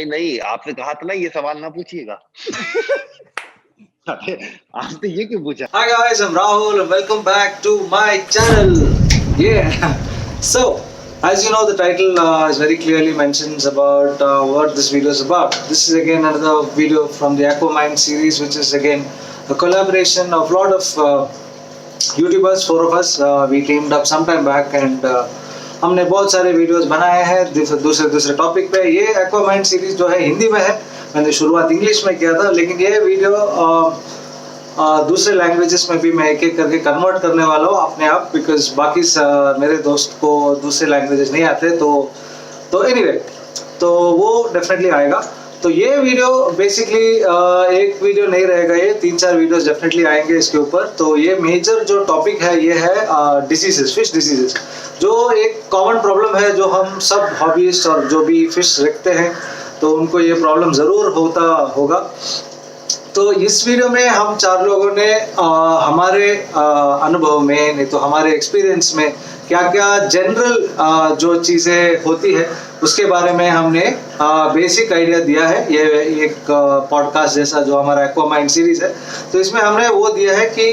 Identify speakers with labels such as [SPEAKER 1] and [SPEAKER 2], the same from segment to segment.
[SPEAKER 1] नहीं नहीं, आपसे कहा था ना ये सवाल ना पूछिएगा। अरे आपने ये क्यों पूछा?
[SPEAKER 2] Hi guys, I'm Rahul and welcome back to my channel. Yeah. So, as you know, the title is very clearly mentions about what this video is about. This is again another video from the Aquamind series, which is again a collaboration of a lot of YouTubers, four of us. We teamed up some time back and हमने बहुत सारे videos बनाए हैं दूसरे दूसरे topic पे। ये एक्वामाइंड series जो है हिंदी में है, मैंने शुरुआत इंग्लिश में किया था, लेकिन ये वीडियो दूसरे लैंग्वेजेस में भी मैं एक एक करके कन्वर्ट करने वाला हूँ अपने आप, बिकॉज बाकी मेरे दोस्त को दूसरे लैंग्वेजेस नहीं आते। तो एनीवे, तो वो डेफिनेटली आएगा। तो ये वीडियो बेसिकली एक वीडियो नहीं रहेगा, ये 3-4 वीडियोस डेफिनेटली आएंगे इसके ऊपर। तो ये मेजर जो टॉपिक है ये है डिसीजेस, फिश डिसीजेस, जो एक कॉमन प्रॉब्लम है जो हम सब हॉबीस्ट और जो भी फिश रखते हैं तो उनको ये प्रॉब्लम ज़रूर होता होगा। तो इस वीडियो में हम 4 लोगों ने हमारे अनुभव में, नहीं तो हमारे एक्सपीरियंस में क्या क्या जनरल जो चीज़ें होती है उसके बारे में हमने बेसिक आइडिया दिया है। ये एक पॉडकास्ट जैसा जो हमारा एक्वामाइंड सीरीज है, तो इसमें हमने वो दिया है कि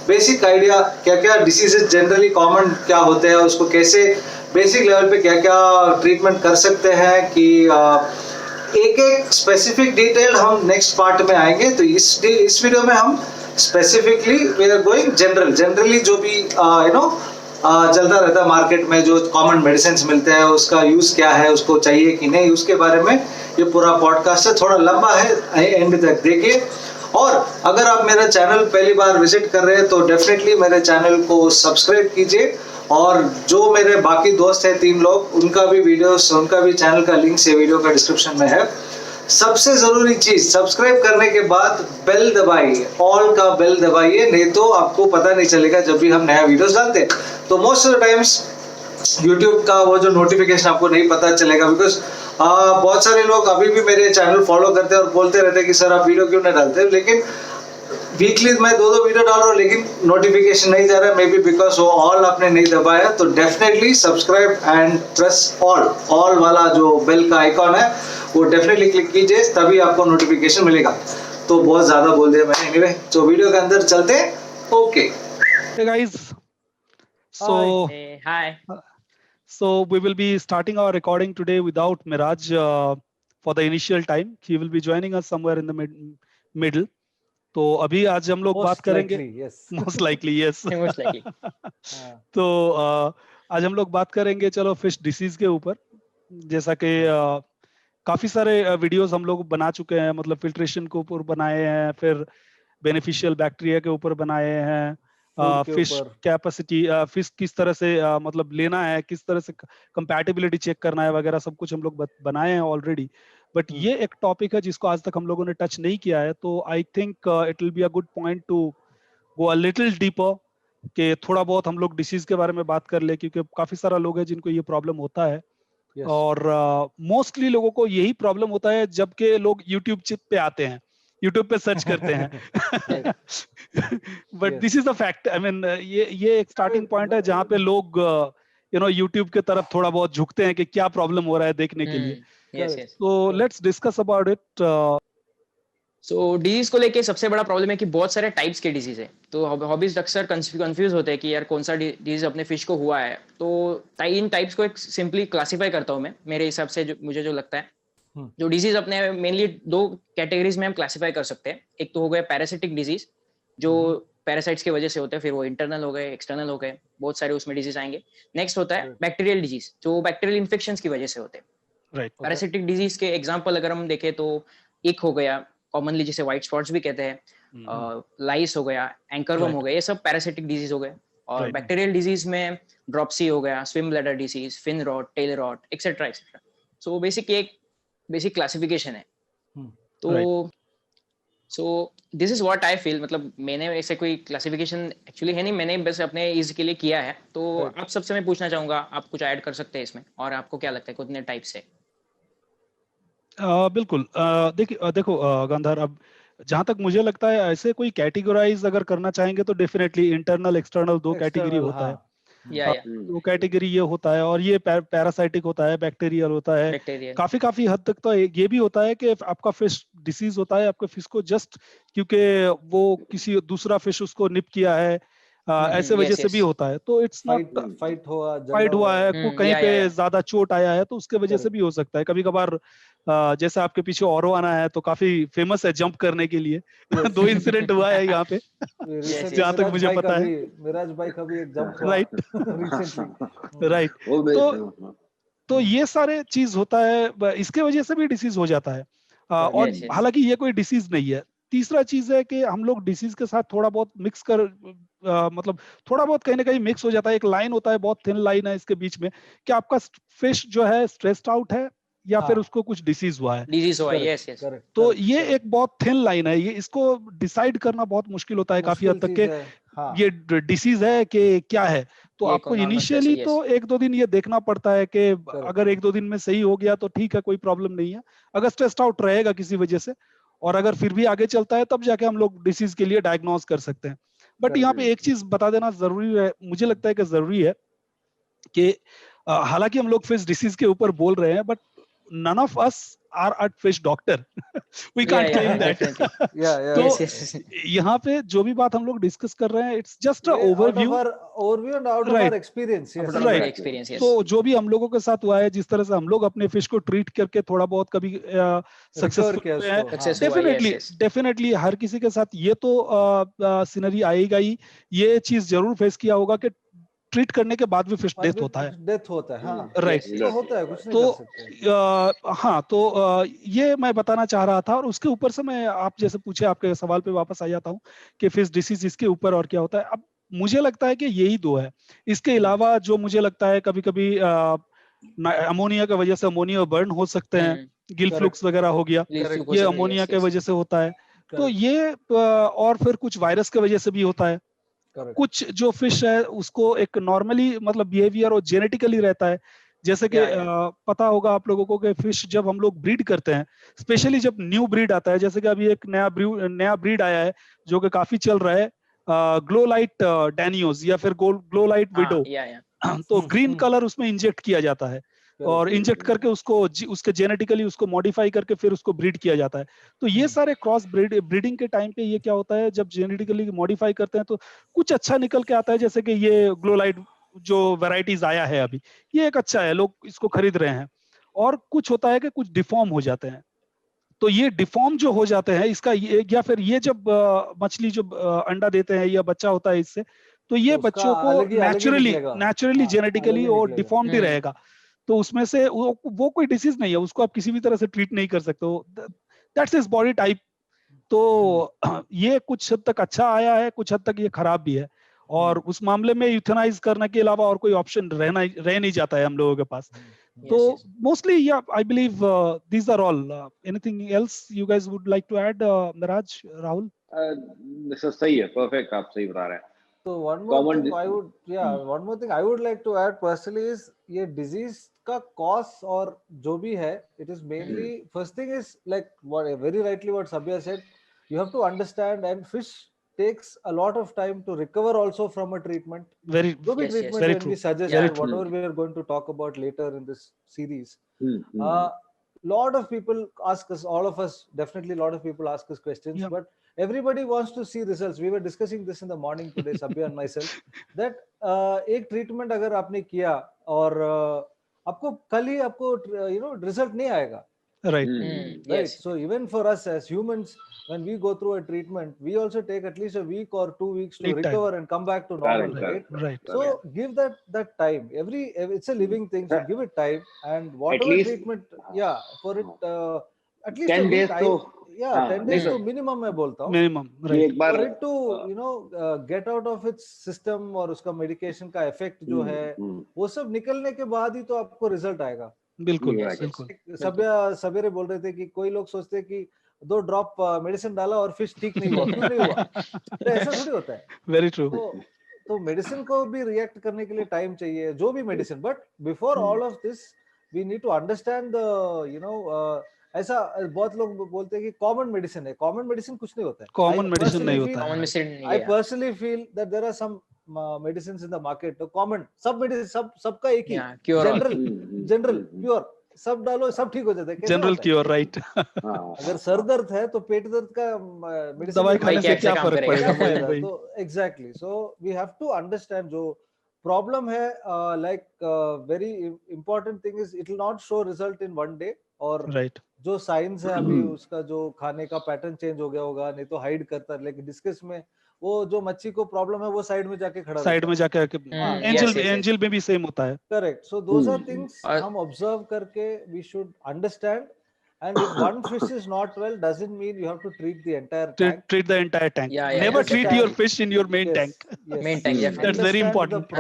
[SPEAKER 2] बेसिक आइडिया क्या क्या डिसीजेस जनरली कॉमन क्या होते हैं, उसको कैसे बेसिक लेवल पे क्या क्या ट्रीटमेंट कर सकते हैं, कि एक एक स्पेसिफिक डिटेल हम नेक्स्ट पार्ट में आएंगे। तो इस वीडियो में हम specifically we are going generally जो भी चलता रहता है मार्केट में, जो कॉमन मेडिसिन मिलते हैं उसका यूज क्या है, उसको चाहिए कि नहीं, उसके बारे में ये पूरा पॉडकास्ट है। थोड़ा लंबा है, एंड तक देखिए। और अगर आप मेरा चैनल पहली बार विजिट कर रहे हैं तो डेफिनेटली मेरे चैनल को सब्सक्राइब कीजिए, और जो मेरे बाकी दोस्त हैं 3 लोग, उनका भी वीडियोस, उनका भी चैनल का लिंक से वीडियो का डिस्क्रिप्शन में है। सबसे जरूरी चीज, सब्सक्राइब करने के बाद बेल दबाइए, ऑल का बेल दबाइए, नहीं तो आपको पता नहीं चलेगा जब भी हम नया वीडियोस डालते हैं। तो most of the times YouTube का वो जो नोटिफिकेशन आपको नहीं पता चलेगा, बिकॉज बहुत सारे लोग अभी भी मेरे चैनल फॉलो करते हैं और बोलते रहते हैं कि सर आप वीडियो क्यों नहीं डालते, लेकिन वीकली मैं 2-2 वीडियो डाल रहा हूँ लेकिन नोटिफिकेशन नहीं जा रहा है, मे बी बिकॉज वो ऑल आपने नहीं दबाया। तो definitely subscribe and press all वाला जो बेल का आइकॉन है वो डेफिनेटली क्लिक कीजिए, तभी आपको नोटिफिकेशन मिलेगा। तो बहुत ज्यादा बोल दिया मैंने, एनीवे तो वीडियो के अंदर चलते हैं। Okay
[SPEAKER 3] Hey guys, so
[SPEAKER 4] Hey, hi.
[SPEAKER 3] so we will be starting our recording today without Miraj for the initial time. He will be joining us somewhere in the middle. तो अभी आज हम लोग बात करेंगे, most likely yes.
[SPEAKER 4] Most likely.
[SPEAKER 3] तो आज हम लोग बात करेंगे चलो फिश डिसीज के ऊपर। जैसा कि काफी सारे वीडियोस हम लोग बना चुके हैं, मतलब फिल्ट्रेशन के ऊपर बनाए हैं, फिर बेनिफिशियल बैक्टीरिया के ऊपर बनाए हैं, फिश कैपेसिटी, फिश किस तरह से मतलब लेना है, किस तरह से कंपैटिबिलिटी चेक करना है वगैरह, सब कुछ हम लोग बनाए हैं ऑलरेडी। बट ये एक टॉपिक है जिसको आज तक हम लोगों ने टच नहीं किया है, तो I think it will be a good point to go a little deeper, कि थोड़ा बहुत हम लोग डिसीज के बारे में बात कर ले, क्योंकि काफी सारा लोग हैं जिनको ये प्रॉब्लम होता है। yes. और मोस्टली लोगों को यही प्रॉब्लम होता है जबकि लोग यूट्यूब पे आते हैं, यूट्यूब पे सर्च करते हैं। But this is the fact. I mean ये एक स्टार्टिंग पॉइंट है जहाँ पे लोग यूट्यूब के तरफ थोड़ा बहुत झुकते हैं कि क्या प्रॉब्लम हो रहा है देखने के लिए। तो let's discuss about it.
[SPEAKER 4] So disease को लेके सबसे बड़ा प्रॉब्लम है कि बहुत सारे टाइप्स के डिजीज है। तो हॉबीज अक्सर कंफ्यूज होते हैं कि यार कौन सा डिजीज अपने फिश को हुआ है। तो इन टाइप्स को एक सिंपली क्लासिफाई करता हूँ मैं, मेरे हिसाब से मुझे जो लगता है। जो डिजीज अपने मेनली 2 कैटेगरीज में हम क्लासिफाई कर सकते हैं। एक तो हो गया पैरासिटिक डिजीज, जो पैरासाइट्स की वजह से होते हैं, फिर वो इंटरनल हो गए, एक्सटर्नल हो गए, बहुत सारे उसमें डिजीज आएंगे। नेक्स्ट होता है बैक्टीरियल डिजीज, जो बैक्टीरियल इन्फेक्शंस की वजह से होते हैं। पैरासिटिक डिजीज के एग्जांपल अगर हम देखें तो एक हो गया कॉमनली जिसे व्हाइट स्पॉट्स भी कहते हैं, लाइस हो गया, एंकरवर्म हो गया, ये सब पैरासिटिक डिजीज हो गए। और बैक्टीरियल डिजीज में ड्रॉपसी हो गया, swim bladder disease, fin rot, tail rot, etcetera etcetera. So basic classification है। तो so this is what I feel, मतलब मैंने ऐसे कोई क्लासिफिकेशन एक्चुअली है नहीं, मैंने बस अपने ईज के लिए किया है। तो आप सबसे मैं पूछना चाहूंगा, आप कुछ ऐड कर सकते हैं इसमें, और आपको क्या लगता है कितने टाइप्स है?
[SPEAKER 3] बिल्कुल। देखो गांधार, अब जहां तक मुझे लगता है ऐसे कोई कैटेगराइज अगर करना चाहेंगे तो डेफिनेटली इंटरनल एक्सटर्नल 2 कैटेगरी होता है।
[SPEAKER 4] या
[SPEAKER 3] तो कैटेगरी ये होता है, और ये पैरासाइटिक होता है, बैक्टीरियल होता है।
[SPEAKER 4] बैक्टीरियल
[SPEAKER 3] काफी हद तक तो ये भी होता है कि आपका फिश डिसीज होता है आपके फिश को जस्ट क्योंकि वो किसी दूसरा फिश उसको निप किया है, ऐसे वजह
[SPEAKER 4] yes,
[SPEAKER 3] से भी
[SPEAKER 4] yes.
[SPEAKER 3] होता है। तो इट्स नॉट
[SPEAKER 5] फाइट हुआ, जंग
[SPEAKER 3] फाइट हुआ है, कहीं
[SPEAKER 4] या
[SPEAKER 3] पे
[SPEAKER 4] या
[SPEAKER 3] ज्यादा चोट आया है तो उसके वजह से
[SPEAKER 5] Correct.
[SPEAKER 3] भी हो सकता है। कभी कभार जैसे आपके पीछे औरो आना है तो काफी फेमस है जंप करने के लिए।
[SPEAKER 5] Yes.
[SPEAKER 3] 2 इंसिडेंट हुआ है यहाँ पे
[SPEAKER 5] Recently,
[SPEAKER 3] जहाँ तक मुझे पता है।
[SPEAKER 5] मिराज भाई का भी एक जंप हुआ
[SPEAKER 3] राइट
[SPEAKER 5] रिसेंटली।
[SPEAKER 3] राइट।
[SPEAKER 1] वो
[SPEAKER 3] तो ये सारे चीज होता है, इसके वजह से भी डिसीज हो जाता है। और
[SPEAKER 4] Yes, yes.
[SPEAKER 3] हालांकि ये कोई डिसीज नहीं है। तीसरा चीज है कि हम लोग डिसीज के साथ थोड़ा बहुत मिक्स कर मतलब थोड़ा बहुत कहीं ना कहीं मिक्स हो जाता है। एक लाइन होता है, बहुत थिन लाइन है इसके बीच में, कि आपका फिश जो है स्ट्रेस्ड आउट है या फिर
[SPEAKER 5] हाँ।
[SPEAKER 3] उसको कुछ डिसीज हुआ है।
[SPEAKER 4] डिजीज हुआ यस यस
[SPEAKER 5] करेक्ट।
[SPEAKER 3] तो ये एक बहुत थिन लाइन है, ये इसको डिसाइड करना बहुत मुश्किल होता है काफी हद तक के ये डिसीज है कि क्या है। तो
[SPEAKER 4] ये
[SPEAKER 3] आपको
[SPEAKER 4] normal stress है,
[SPEAKER 3] इनिशियली
[SPEAKER 4] yes.
[SPEAKER 3] तो 1-2 दिन ये देखना पड़ता है कि अगर 1-2 दिन में सही हो गया तो ठीक है, कोई प्रॉब्लम नहीं है। अगर स्ट्रेस्ड आउट रहेगा किसी वजह से और अगर फिर भी आगे चलता है तब जाके हम लोग डिसीज के लिए डायग्नोज कर सकते हैं। बट यहाँ पे एक चीज बता देना जरूरी है, मुझे लगता है कि जरूरी है कि हालांकि हम लोग फिश डिसीज के ऊपर बोल रहे हैं, but none of us are a fish doctor. We can't claim that. तो यहाँ पे जो भी बात हम लोग डिस्कस कर रहे हैं, it's just a overview
[SPEAKER 5] and out of
[SPEAKER 3] Right.
[SPEAKER 5] our experience. Yes.
[SPEAKER 3] Right.
[SPEAKER 4] experience yes.
[SPEAKER 3] तो जो भी हम लोगों के साथ हुआ है, जिस तरह से हम लोग अपने फिश को ट्रीट करके थोड़ा बहुत कभी सक्सेसफुल
[SPEAKER 5] किया
[SPEAKER 3] हुए हैं,
[SPEAKER 5] उसको,
[SPEAKER 4] Success हुआ,
[SPEAKER 3] डेफिनेटली
[SPEAKER 4] yes, yes.
[SPEAKER 3] डेफिनेटली हर किसी के साथ ये तो सीनरी आएगा ही। ये चीज जरूर फेस किया होगा कि ट्रीट करने के बाद भी फिश डेथ होता है।
[SPEAKER 5] डेथ होता है, हाँ।
[SPEAKER 3] राइट।
[SPEAKER 5] तो होता है, कुछ नहीं
[SPEAKER 3] तो
[SPEAKER 5] कर सकते।
[SPEAKER 3] हाँ, तो ये मैं बताना चाह रहा था। और उसके ऊपर से मैं आप जैसे पूछे आपके सवाल पे वापस आ जाता हूँ कि फिश डिसीज इसके ऊपर और क्या होता है। अब मुझे लगता है कि यही 2 है। इसके अलावा जो मुझे लगता है कभी कभी अमोनिया की वजह से अमोनिया बर्न हो सकते हैं, गिल फ्लुक्स वगैरह हो गया, ये अमोनिया की वजह से होता है। तो ये और फिर कुछ वायरस की वजह से भी होता है। कुछ जो फिश है उसको एक नॉर्मली मतलब बिहेवियर और जेनेटिकली रहता है। जैसे कि पता होगा आप लोगों को कि फिश जब हम लोग ब्रीड करते हैं, स्पेशली जब न्यू ब्रीड आता है, जैसे कि अभी एक नया ब्रीड आया है जो कि काफी चल रहा है, ग्लोलाइट डैनियोस या फिर ग्लोलाइट विडो। तो ग्रीन कलर उसमें इंजेक्ट किया जाता है और इंजेक्ट करके उसको उसके जेनेटिकली उसको मॉडिफाई करके फिर उसको ब्रीड किया जाता है। तो ये सारे क्रॉस ब्रीडिंग के टाइम पे ये क्या होता है, जब जेनेटिकली मॉडिफाई करते हैं तो कुछ अच्छा निकल के आता है। जैसे कि ये ग्लोलाइट जो वैरायटीज आया है अभी, ये एक अच्छा है, लोग इसको खरीद रहे हैं। और कुछ होता है कि कुछ डिफॉर्म हो जाते हैं। तो ये डिफॉर्म जो हो जाते हैं इसका या फिर ये जब मछली जो अंडा देते हैं या बच्चा होता है इससे, तो ये बच्चों को नेचुरली जेनेटिकली और डिफॉर्मिटी रहेगा। तो उसमें से वो कोई डिसीज नहीं है, उसको आप किसी भी तरह से ट्रीट नहीं कर सकते हो। That's his body type. तो ये कुछ हद तक अच्छा आया है, कुछ हद तक ये खराब भी है। और उस मामले में यूथेनाइज करने के अलावा और कोई ऑप्शन रह नहीं जाता है हम लोगों के पास। तो मोस्टली या I believe these are all. Anything else you guys would like to add, Miraj, Rahul?
[SPEAKER 1] सही है, परफेक्ट, आप सही बता रहे हैं।
[SPEAKER 5] So one more thing I would like to add personally is ये disease का cause और जो भी है, it is mainly first thing is like what very rightly what Sabya said, you have to understand, and fish takes a lot of time to recover also from a treatment. Treatment
[SPEAKER 3] very
[SPEAKER 5] when
[SPEAKER 3] true.
[SPEAKER 5] we suggest whatever we are going to talk about later in this series. Lot of people ask us, all of us, definitely a lot of people ask us questions, but everybody wants to see results. We were discussing this in the morning today, Sabya and myself, that एक treatment अगर आपने किया और आपको कल ही आपको result नहीं आएगा.
[SPEAKER 3] Right.
[SPEAKER 5] Right. So even for us as humans, when we go through a treatment, we also take at least a week or 2 weeks to recover and come back to normal. Right. So give that time. It's a living thing. So give it time, and whatever treatment, for it at least
[SPEAKER 1] 10 days.
[SPEAKER 5] 10 days to minimum मैं बोलता हूँ.
[SPEAKER 3] Minimum. Right.
[SPEAKER 5] For it to get out of its system और उसका medication का effect जो है, वो सब निकलने के बाद ही तो आपको result आएगा.
[SPEAKER 3] बिल्कुल.
[SPEAKER 5] सवेरे बोल रहे थे कि कोई लोग सोचते हैं कि 2 ड्रॉप मेडिसिन डाला और फिश ठीक नहीं हुआ. क्यों नहीं हुआ? तो ऐसा थोड़ी होता है.
[SPEAKER 3] Very true.
[SPEAKER 5] तो मेडिसिन को भी रिएक्ट करने के लिए टाइम चाहिए, जो भी medicine. But before all of this we need to understand ऐसा बहुत लोग बोलते हैं कि कॉमन मेडिसिन है. कॉमन मेडिसिन कुछ नहीं होता है.
[SPEAKER 3] कॉमन मेडिसिन नहीं होता है.
[SPEAKER 5] I personally feel that there are some medicines in the market, तो common सब medicine सबका एक ही
[SPEAKER 4] cure all.
[SPEAKER 5] general pure सब डालो सब ठीक हो जाता है. कैसे
[SPEAKER 3] जनरल
[SPEAKER 5] होता है?
[SPEAKER 3] Cure, right.
[SPEAKER 5] अगर सर दर्द है तो पेट दर्द का मेडिसिन
[SPEAKER 3] दवाई खाने से क्या
[SPEAKER 4] काम
[SPEAKER 3] फर्क
[SPEAKER 4] करेगा?
[SPEAKER 3] पड़ेगा?
[SPEAKER 5] क्या
[SPEAKER 3] वही
[SPEAKER 5] फायदा?
[SPEAKER 3] वही.
[SPEAKER 5] तो exactly, so we have to understand जो प्रॉब्लम है, like very important thing is it will not show result in one day. और
[SPEAKER 3] राइट.
[SPEAKER 5] जो साइंस है अभी उसका जो खाने का पैटर्न चेंज हो गया होगा, नहीं तो हाइड करता है. लेकिन डिस्कस में वो जो मच्छी को प्रॉब्लम है वो साइड में जाके खड़ा
[SPEAKER 3] साइड में जाके एंजल में भी सेम होता है.
[SPEAKER 5] Correct. So those are things हम ऑब्जर्व करके we should understand. And if one fish is not well, doesn't mean you have to treat the entire tank.
[SPEAKER 3] Treat the entire tank.
[SPEAKER 4] Never
[SPEAKER 3] Never treat your fish in your main tank.
[SPEAKER 4] Main tank,
[SPEAKER 3] That's very important.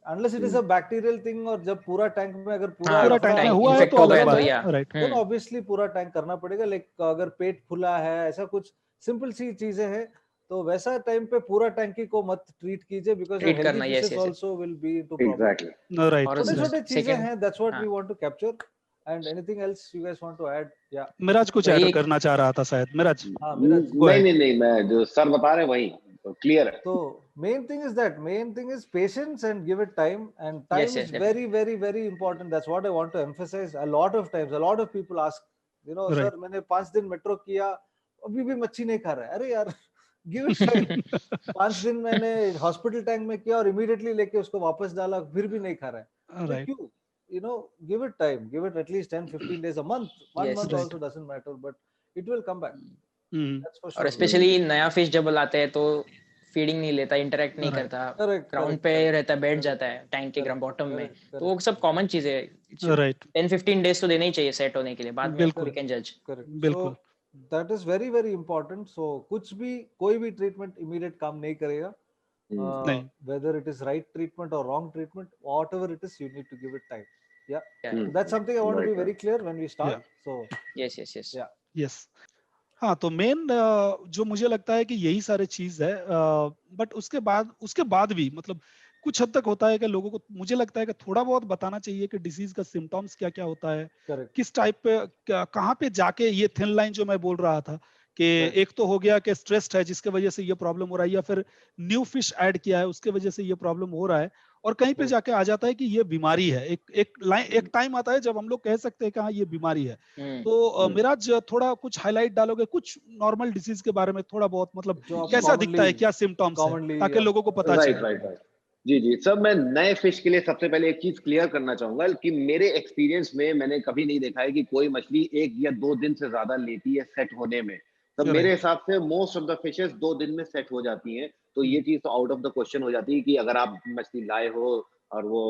[SPEAKER 5] Unless it is a bacterial thing, और जब पूरा tank में अगर
[SPEAKER 3] पूरा tank में हुआ है तो अलग बात है. राइट.
[SPEAKER 5] तो ऑब्वियसली पूरा टैंक करना पड़ेगा. लाइक अगर पेट फुला है, ऐसा कुछ सिंपल सी चीजें हैं, तो वैसा टाइम पे पूरा टैंकी को मत ट्रीट कीजिए, because healthy fishes also will be into problem.
[SPEAKER 1] Exactly.
[SPEAKER 3] Right.
[SPEAKER 5] छोटे-छोटे चीजें हैं, that's what we want to capture. And anything else you guys want to add? Yeah.
[SPEAKER 3] Miraj कुछ ऐड करना चाह रहा था शायद. मिराज.
[SPEAKER 5] हाँ, मिराज.
[SPEAKER 1] नहीं, मैं जो सर बता रहे वही तो क्लियर है.
[SPEAKER 5] तो main thing is patience and give it time, and time is very very very important. That's what I want to emphasize. A lot of times a lot of people ask, you know, sir मैंने 5 दिन metro किया, अभी भी मच्छी नहीं खा रहा है. अरे यार, give it time. 5 दिन मैंने हॉस्पिटल टैंक में किया और इमीडिएटली लेके उसको वापस डाला, फिर भी नहीं खा रहा है.
[SPEAKER 3] राइट.
[SPEAKER 5] क्यों? You know, give it time, give it at least 10-15 days, a month. One month also doesn't matter, but it will come back. That's for sure.
[SPEAKER 4] और स्पेशली नया फिश जब लाते हैं तो फीडिंग नहीं लेता, इंटरेक्ट नहीं करता, ग्राउंड पे रहता है, बैठ जाता है टैंक के ग्राउंड बॉटम में. तो वो सब कॉमन चीजें है.
[SPEAKER 3] राइट.
[SPEAKER 4] 10-15 डेज तो देने ही चाहिए सेट होने के लिए. बाद में वी कैन जज.
[SPEAKER 5] बिल्कुल. That is very very important. So कुछ भी कोई भी ट्रीटमेंट इमीडिएट काम नहीं करेगा. Whether it is right treatment or wrong treatment, whatever it is, you need to give it time. That's something I want to be very clear when we start. So
[SPEAKER 3] yes. हाँ, तो main जो मुझे लगता है कि यही सारे चीज है. बट उसके बाद भी मतलब कुछ हद तक होता है कि लोगों को, मुझे लगता है कि थोड़ा बहुत बताना चाहिए कि डिजीज का सिम्टम्स क्या क्या होता है. किस टाइप पे, कहाँ पे जाके ये थिन लाइन जो मैं बोल रहा था कि एक तो हो गया कि स्ट्रेस्ड है जिसके वजह से ये प्रॉब्लम हो रहा है, या फिर न्यू फिश ऐड किया है उसके वजह से ये प्रॉब्लम हो रहा है, और कहीं पे जाके आ जाता है कि ये बीमारी है. एक टाइम आता है जब हम लोग कह सकते हैं कि हाँ ये बीमारी है. तो मिराज थोड़ा कुछ हाईलाइट डालोगे कुछ नॉर्मल डिजीज के बारे में, थोड़ा बहुत मतलब कैसा दिखता है, क्या सिम्टम्स है, ताकि लोगों को पता चले.
[SPEAKER 1] जी सर, मैं नए फिश के लिए सबसे पहले एक चीज क्लियर करना चाहूंगा कि मेरे एक्सपीरियंस में मैंने कभी नहीं देखा है कि कोई मछली 1 या 2 दिन से ज्यादा लेती है सेट होने में. तो मेरे हिसाब से मोस्ट ऑफ द फिशेस 2 दिन में सेट हो जाती हैं. तो ये चीज तो आउट ऑफ द क्वेश्चन हो जाती है कि अगर आप मछली लाए हो और वो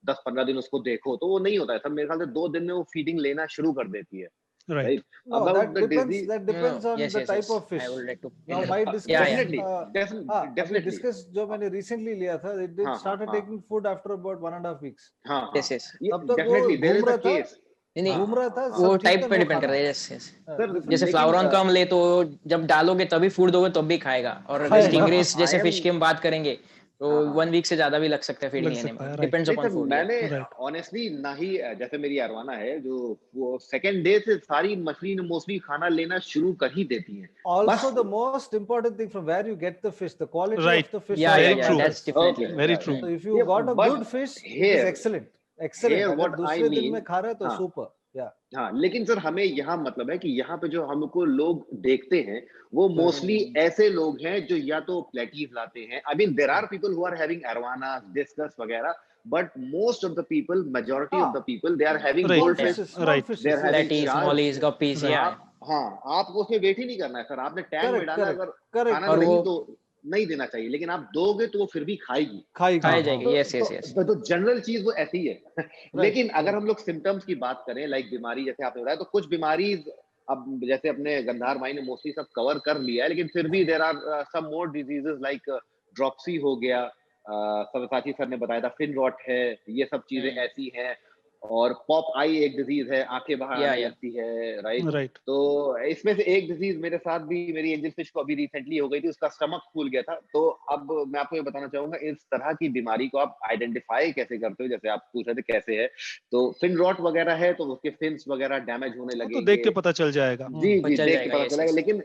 [SPEAKER 1] 10-15 दिन उसको देखो तो वो नहीं होता है. सब मेरे ख्याल से 2 दिन में वो फीडिंग लेना शुरू कर देती है.
[SPEAKER 3] Right.
[SPEAKER 5] No, that depends on the type of fish.
[SPEAKER 4] I would like to
[SPEAKER 5] Now, my
[SPEAKER 1] definitely.
[SPEAKER 5] discuss जो मैंने recently लिया था, it did started taking food after about 1.5 weeks.
[SPEAKER 4] Yes.
[SPEAKER 5] तब तक वो घूम रहा था. घूम रहा था.
[SPEAKER 4] वो टाइप पे डिपेंड करता है. जैसे फ्लावरॉन का हम ले तो जब डालोगे तभी फूड दोगे तब भी खाएगा, और स्टिंग्रेस जैसे फिश की हम बात करेंगे तो 1 वीक से ज्यादा भी लग सकता है फीड लेने में. Depends upon food.
[SPEAKER 1] मैंने ऑनेस्टली ना ही, जैसे मेरी अरवाना है जो वो सेकंड डे से सारी मछली मोस्टली खाना लेना शुरू कर ही देती है.
[SPEAKER 5] Also the most important thing, from where you get the fish, the quality of the fish.
[SPEAKER 4] Yeah, that's definitely
[SPEAKER 3] very true.
[SPEAKER 5] So if you got a good fish, it is excellent. अगर दूसरे दिन में खा रहे हैं तो super.
[SPEAKER 1] हाँ, लेकिन सर हमें यहाँ मतलब है कि यहाँ पे जो हमको लोग देखते हैं वो मोस्टली ऐसे लोग हैं जो या तो प्लेटीज लाते हैं. I mean there are people who are having arowana, discus वगैरह, but most of the people, majority of the people, they are having goldfish, they are having
[SPEAKER 4] mollies, guppies.
[SPEAKER 1] हाँ, आपको उसमें वेट ही नहीं करना है सर. आपने टैंक में डाला, अगर खाना नहीं तो नहीं देना चाहिए, लेकिन आप दोगे तो वो फिर भी खाई
[SPEAKER 4] जाएगी. यस.
[SPEAKER 1] तो जनरल चीज वो ऐसी ही है. लेकिन अगर हम लोग सिम्टम्स की बात करें, लाइक बीमारी जैसे आपने बताया, तो कुछ बीमारी अब जैसे अपने गंधार भाई ने मोस्टली सब कवर कर लिया है, लेकिन फिर भी there are some more diseases like dropsy हो गया, सबसाची सर ने बताया था, फिन रॉट है, ये सब चीजें ऐसी हैं. और पॉप आई एक डिजीज है, आंखें बाहर आने लगती है. राइट. तो इसमें से एक डिजीज मेरे साथ भी, मेरी एंजल फिश को अभी रिसेंटली हो गई थी, उसका स्टमक फूल गया था. तो अब मैं आपको ये बताना चाहूंगा, इस तरह की बीमारी को आप आइडेंटिफाई कैसे करते हो, जैसे आप पूछ रहे थे कैसे है. तो फिन रॉट वगैरह है तो उसके फिन्स वगैरह डैमेज होने लगे
[SPEAKER 3] तो देख के पता चल जाएगा.
[SPEAKER 1] जी देख के पता चलेगा. लेकिन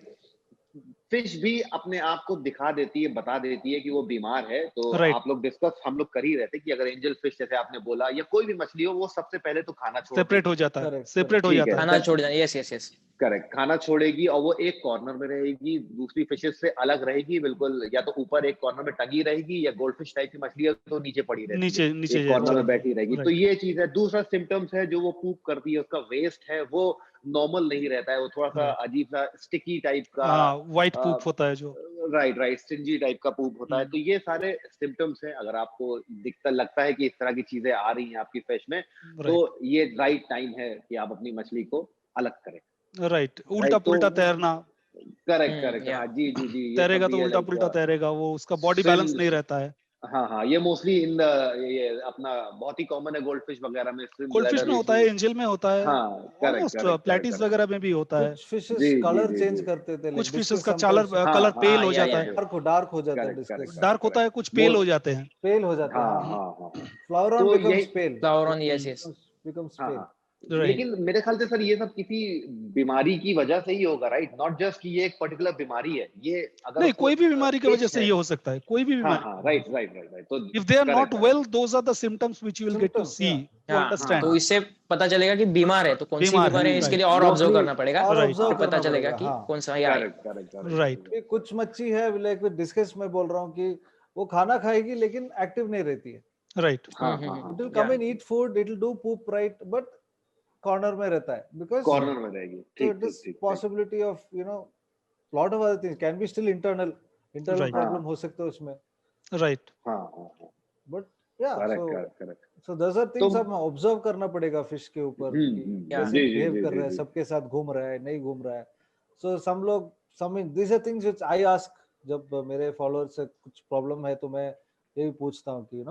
[SPEAKER 1] फिश भी अपने आप को दिखा देती है, बता देती है कि वो बीमार है। तो
[SPEAKER 3] राइट
[SPEAKER 1] आप लोग डिस्कस हम लोग कर ही रहे थे कि अगर एंजल फिश जैसे आपने बोला या कोई भी मछली हो, वो सबसे पहले तो खाना छोड़
[SPEAKER 3] सेपरेट
[SPEAKER 1] देगी।
[SPEAKER 3] हो जाता है,
[SPEAKER 5] Correct,
[SPEAKER 3] सेपरेट हो
[SPEAKER 1] ठीक
[SPEAKER 3] जाता
[SPEAKER 1] है,
[SPEAKER 3] है।
[SPEAKER 4] खाना छोड़ देना, यस यस यस,
[SPEAKER 1] करेक्ट, खाना छोड़ेगी और वो एक कॉर्नर में रहेगी, दूसरी फिशेस से अलग रहेगी बिल्कुल, या तो ऊपर एक कॉर्नर में टंगी रहेगी या गोल्डफिश टाइप की मछली है तो नीचे पड़ी रहती है,
[SPEAKER 3] नीचे नीचे
[SPEAKER 1] एक कॉर्नर में
[SPEAKER 3] चलेगी।
[SPEAKER 1] बैठी रहेगी। तो
[SPEAKER 3] राइट
[SPEAKER 1] ये चीज है। दूसरा सिम्टम्स है जो वो पूप करती है, उसका वेस्ट है वो नॉर्मल नहीं रहता है, वो थोड़ा सा
[SPEAKER 3] राइट,
[SPEAKER 1] अजीब सा स्टिकी टाइप का,
[SPEAKER 3] हाँ व्हाइट पूप होता है जो।
[SPEAKER 1] राइट राइट, स्टिंजी टाइप का पूप होता है। तो ये सारे सिम्टम्स हैं। अगर आपको दिखता लगता है कि इस तरह की चीजें आ रही हैं आपकी फिश में, तो
[SPEAKER 3] राइट
[SPEAKER 1] ये राइट टाइम है कि आप अपनी मछली को अलग करें।
[SPEAKER 3] राइट, उल्टा
[SPEAKER 1] राइट, तो
[SPEAKER 3] पुल्टा तैरना,
[SPEAKER 1] करेक्ट करेक्ट,
[SPEAKER 4] या
[SPEAKER 1] हाँ जी जी जी, ये सब
[SPEAKER 3] तैरेगा तो
[SPEAKER 1] भी है
[SPEAKER 3] उल्टा
[SPEAKER 1] लाइक
[SPEAKER 3] पुल्टा तैरेगा, वो उसका बॉडी बैलेंस नहीं रहता है।
[SPEAKER 1] हाँ हाँ, ये मोस्टली इन द ये अपना बहुत ही कॉमन है गोल्डफिश वगैरह में, स्विम
[SPEAKER 3] गोल्डफिश
[SPEAKER 1] ब्लैडर
[SPEAKER 3] में होता है,
[SPEAKER 1] इश्यूज।
[SPEAKER 3] एंजल में होता है,
[SPEAKER 1] हाँ, correct
[SPEAKER 3] almost
[SPEAKER 1] correct correct
[SPEAKER 3] plates
[SPEAKER 1] correct,
[SPEAKER 3] वगैरह में भी होता है।
[SPEAKER 5] कुछ फिशेस
[SPEAKER 1] जी जी
[SPEAKER 5] कलर
[SPEAKER 1] जी
[SPEAKER 5] चेंज
[SPEAKER 1] जी,
[SPEAKER 5] करते थे,
[SPEAKER 3] कुछ
[SPEAKER 5] लाइक
[SPEAKER 3] फिशेस
[SPEAKER 5] डिस्कस
[SPEAKER 3] का
[SPEAKER 5] समटाइम्स
[SPEAKER 3] कलर
[SPEAKER 1] हाँ
[SPEAKER 3] पेल
[SPEAKER 1] हाँ,
[SPEAKER 3] हो
[SPEAKER 4] या
[SPEAKER 3] जाता
[SPEAKER 4] या
[SPEAKER 3] है,
[SPEAKER 5] डार्क हो जाता है,
[SPEAKER 1] correct correct
[SPEAKER 5] discuss
[SPEAKER 3] dark
[SPEAKER 1] correct
[SPEAKER 3] होता
[SPEAKER 1] करेक्ट,
[SPEAKER 3] है, कुछ पेल हो जाते हैं।
[SPEAKER 5] पेल हो जाते
[SPEAKER 1] हाँ
[SPEAKER 5] हैं,
[SPEAKER 1] हाँ हाँ,
[SPEAKER 5] फ्लावरॉन
[SPEAKER 1] तो यही,
[SPEAKER 5] becomes pale,
[SPEAKER 4] flower on, yes yes,
[SPEAKER 5] becomes
[SPEAKER 1] हाँ
[SPEAKER 5] पेल।
[SPEAKER 1] हाँ,
[SPEAKER 3] राइट,
[SPEAKER 1] लेकिन मेरे ख्याल से सर ये सब किसी बीमारी की वजह से ही होगा, राइट? नॉट जस्ट कि ये एक पर्टिकुलर बीमारी है, ये अगर
[SPEAKER 3] नहीं
[SPEAKER 1] उसको
[SPEAKER 3] कोई भी बीमारी की वजह
[SPEAKER 1] फिश
[SPEAKER 3] से
[SPEAKER 1] है।
[SPEAKER 3] ये हो सकता है, कोई भी
[SPEAKER 1] हाँ
[SPEAKER 3] बीमारी।
[SPEAKER 1] हाँ, राइट राइट राइट राइट, तो
[SPEAKER 3] if they are
[SPEAKER 1] correct
[SPEAKER 3] not
[SPEAKER 1] correct,
[SPEAKER 3] well, those are the symptoms which you will get to
[SPEAKER 5] symptoms,
[SPEAKER 3] see, to
[SPEAKER 1] हाँ हाँ
[SPEAKER 3] अंडरस्टैंड।
[SPEAKER 4] तो
[SPEAKER 1] हाँ,
[SPEAKER 4] इससे पता चलेगा कि बीमार है, तो कौन सी
[SPEAKER 3] बीमार है,
[SPEAKER 4] बीमार है इसके
[SPEAKER 3] राइट
[SPEAKER 4] लिए और ऑब्जर्व
[SPEAKER 5] मोस्टली
[SPEAKER 4] करना पड़ेगा,
[SPEAKER 5] और
[SPEAKER 3] राइट
[SPEAKER 5] ऑब्जर्व
[SPEAKER 4] फिर पता
[SPEAKER 5] करना
[SPEAKER 4] चलेगा
[SPEAKER 5] पड़ेगा,
[SPEAKER 4] कि
[SPEAKER 5] हाँ।
[SPEAKER 4] कौन सा या
[SPEAKER 1] correct correct correct
[SPEAKER 3] right
[SPEAKER 1] correct,
[SPEAKER 5] कुछ मच्छी है, लाइक डिस्कस में बोल रहा हूँ कि वो खाना खाएगी लेकिन एक्टिव नहीं रहती है।
[SPEAKER 3] राइट
[SPEAKER 1] हाँ हाँ हाँ,
[SPEAKER 5] इट विल
[SPEAKER 4] या
[SPEAKER 5] come in eat food, it will do poop, right, but corner में रहता है, बिकॉज
[SPEAKER 1] कॉर्नर में रहेगी,
[SPEAKER 5] so
[SPEAKER 1] ठीक
[SPEAKER 5] it
[SPEAKER 1] ठीक
[SPEAKER 5] is
[SPEAKER 1] ठीक ठीक,
[SPEAKER 5] possibility of lot of other things can be still internal
[SPEAKER 3] right
[SPEAKER 5] problem
[SPEAKER 1] हाँ
[SPEAKER 5] हो सकते हैं उसमें,
[SPEAKER 3] राइट
[SPEAKER 1] हाँ हाँ हाँ,
[SPEAKER 5] but yeah,
[SPEAKER 1] correct
[SPEAKER 5] so
[SPEAKER 1] correct correct,
[SPEAKER 5] those are
[SPEAKER 1] तो
[SPEAKER 5] things हमें ऑब्जर्व करना पड़ेगा फिश के ऊपर कि
[SPEAKER 4] या
[SPEAKER 5] कैसे
[SPEAKER 1] जी जी
[SPEAKER 5] बिहेव
[SPEAKER 1] जी
[SPEAKER 5] कर
[SPEAKER 1] जी
[SPEAKER 5] रहा है,
[SPEAKER 1] जी,
[SPEAKER 5] सबके साथ घूम रहा है, नहीं घूम रहा है। सो सम लोग, some this are things which I ask, जब मेरे फॉलोअर्स से कुछ प्रॉब्लम है तो मैं ये भी पूछता हूँ कि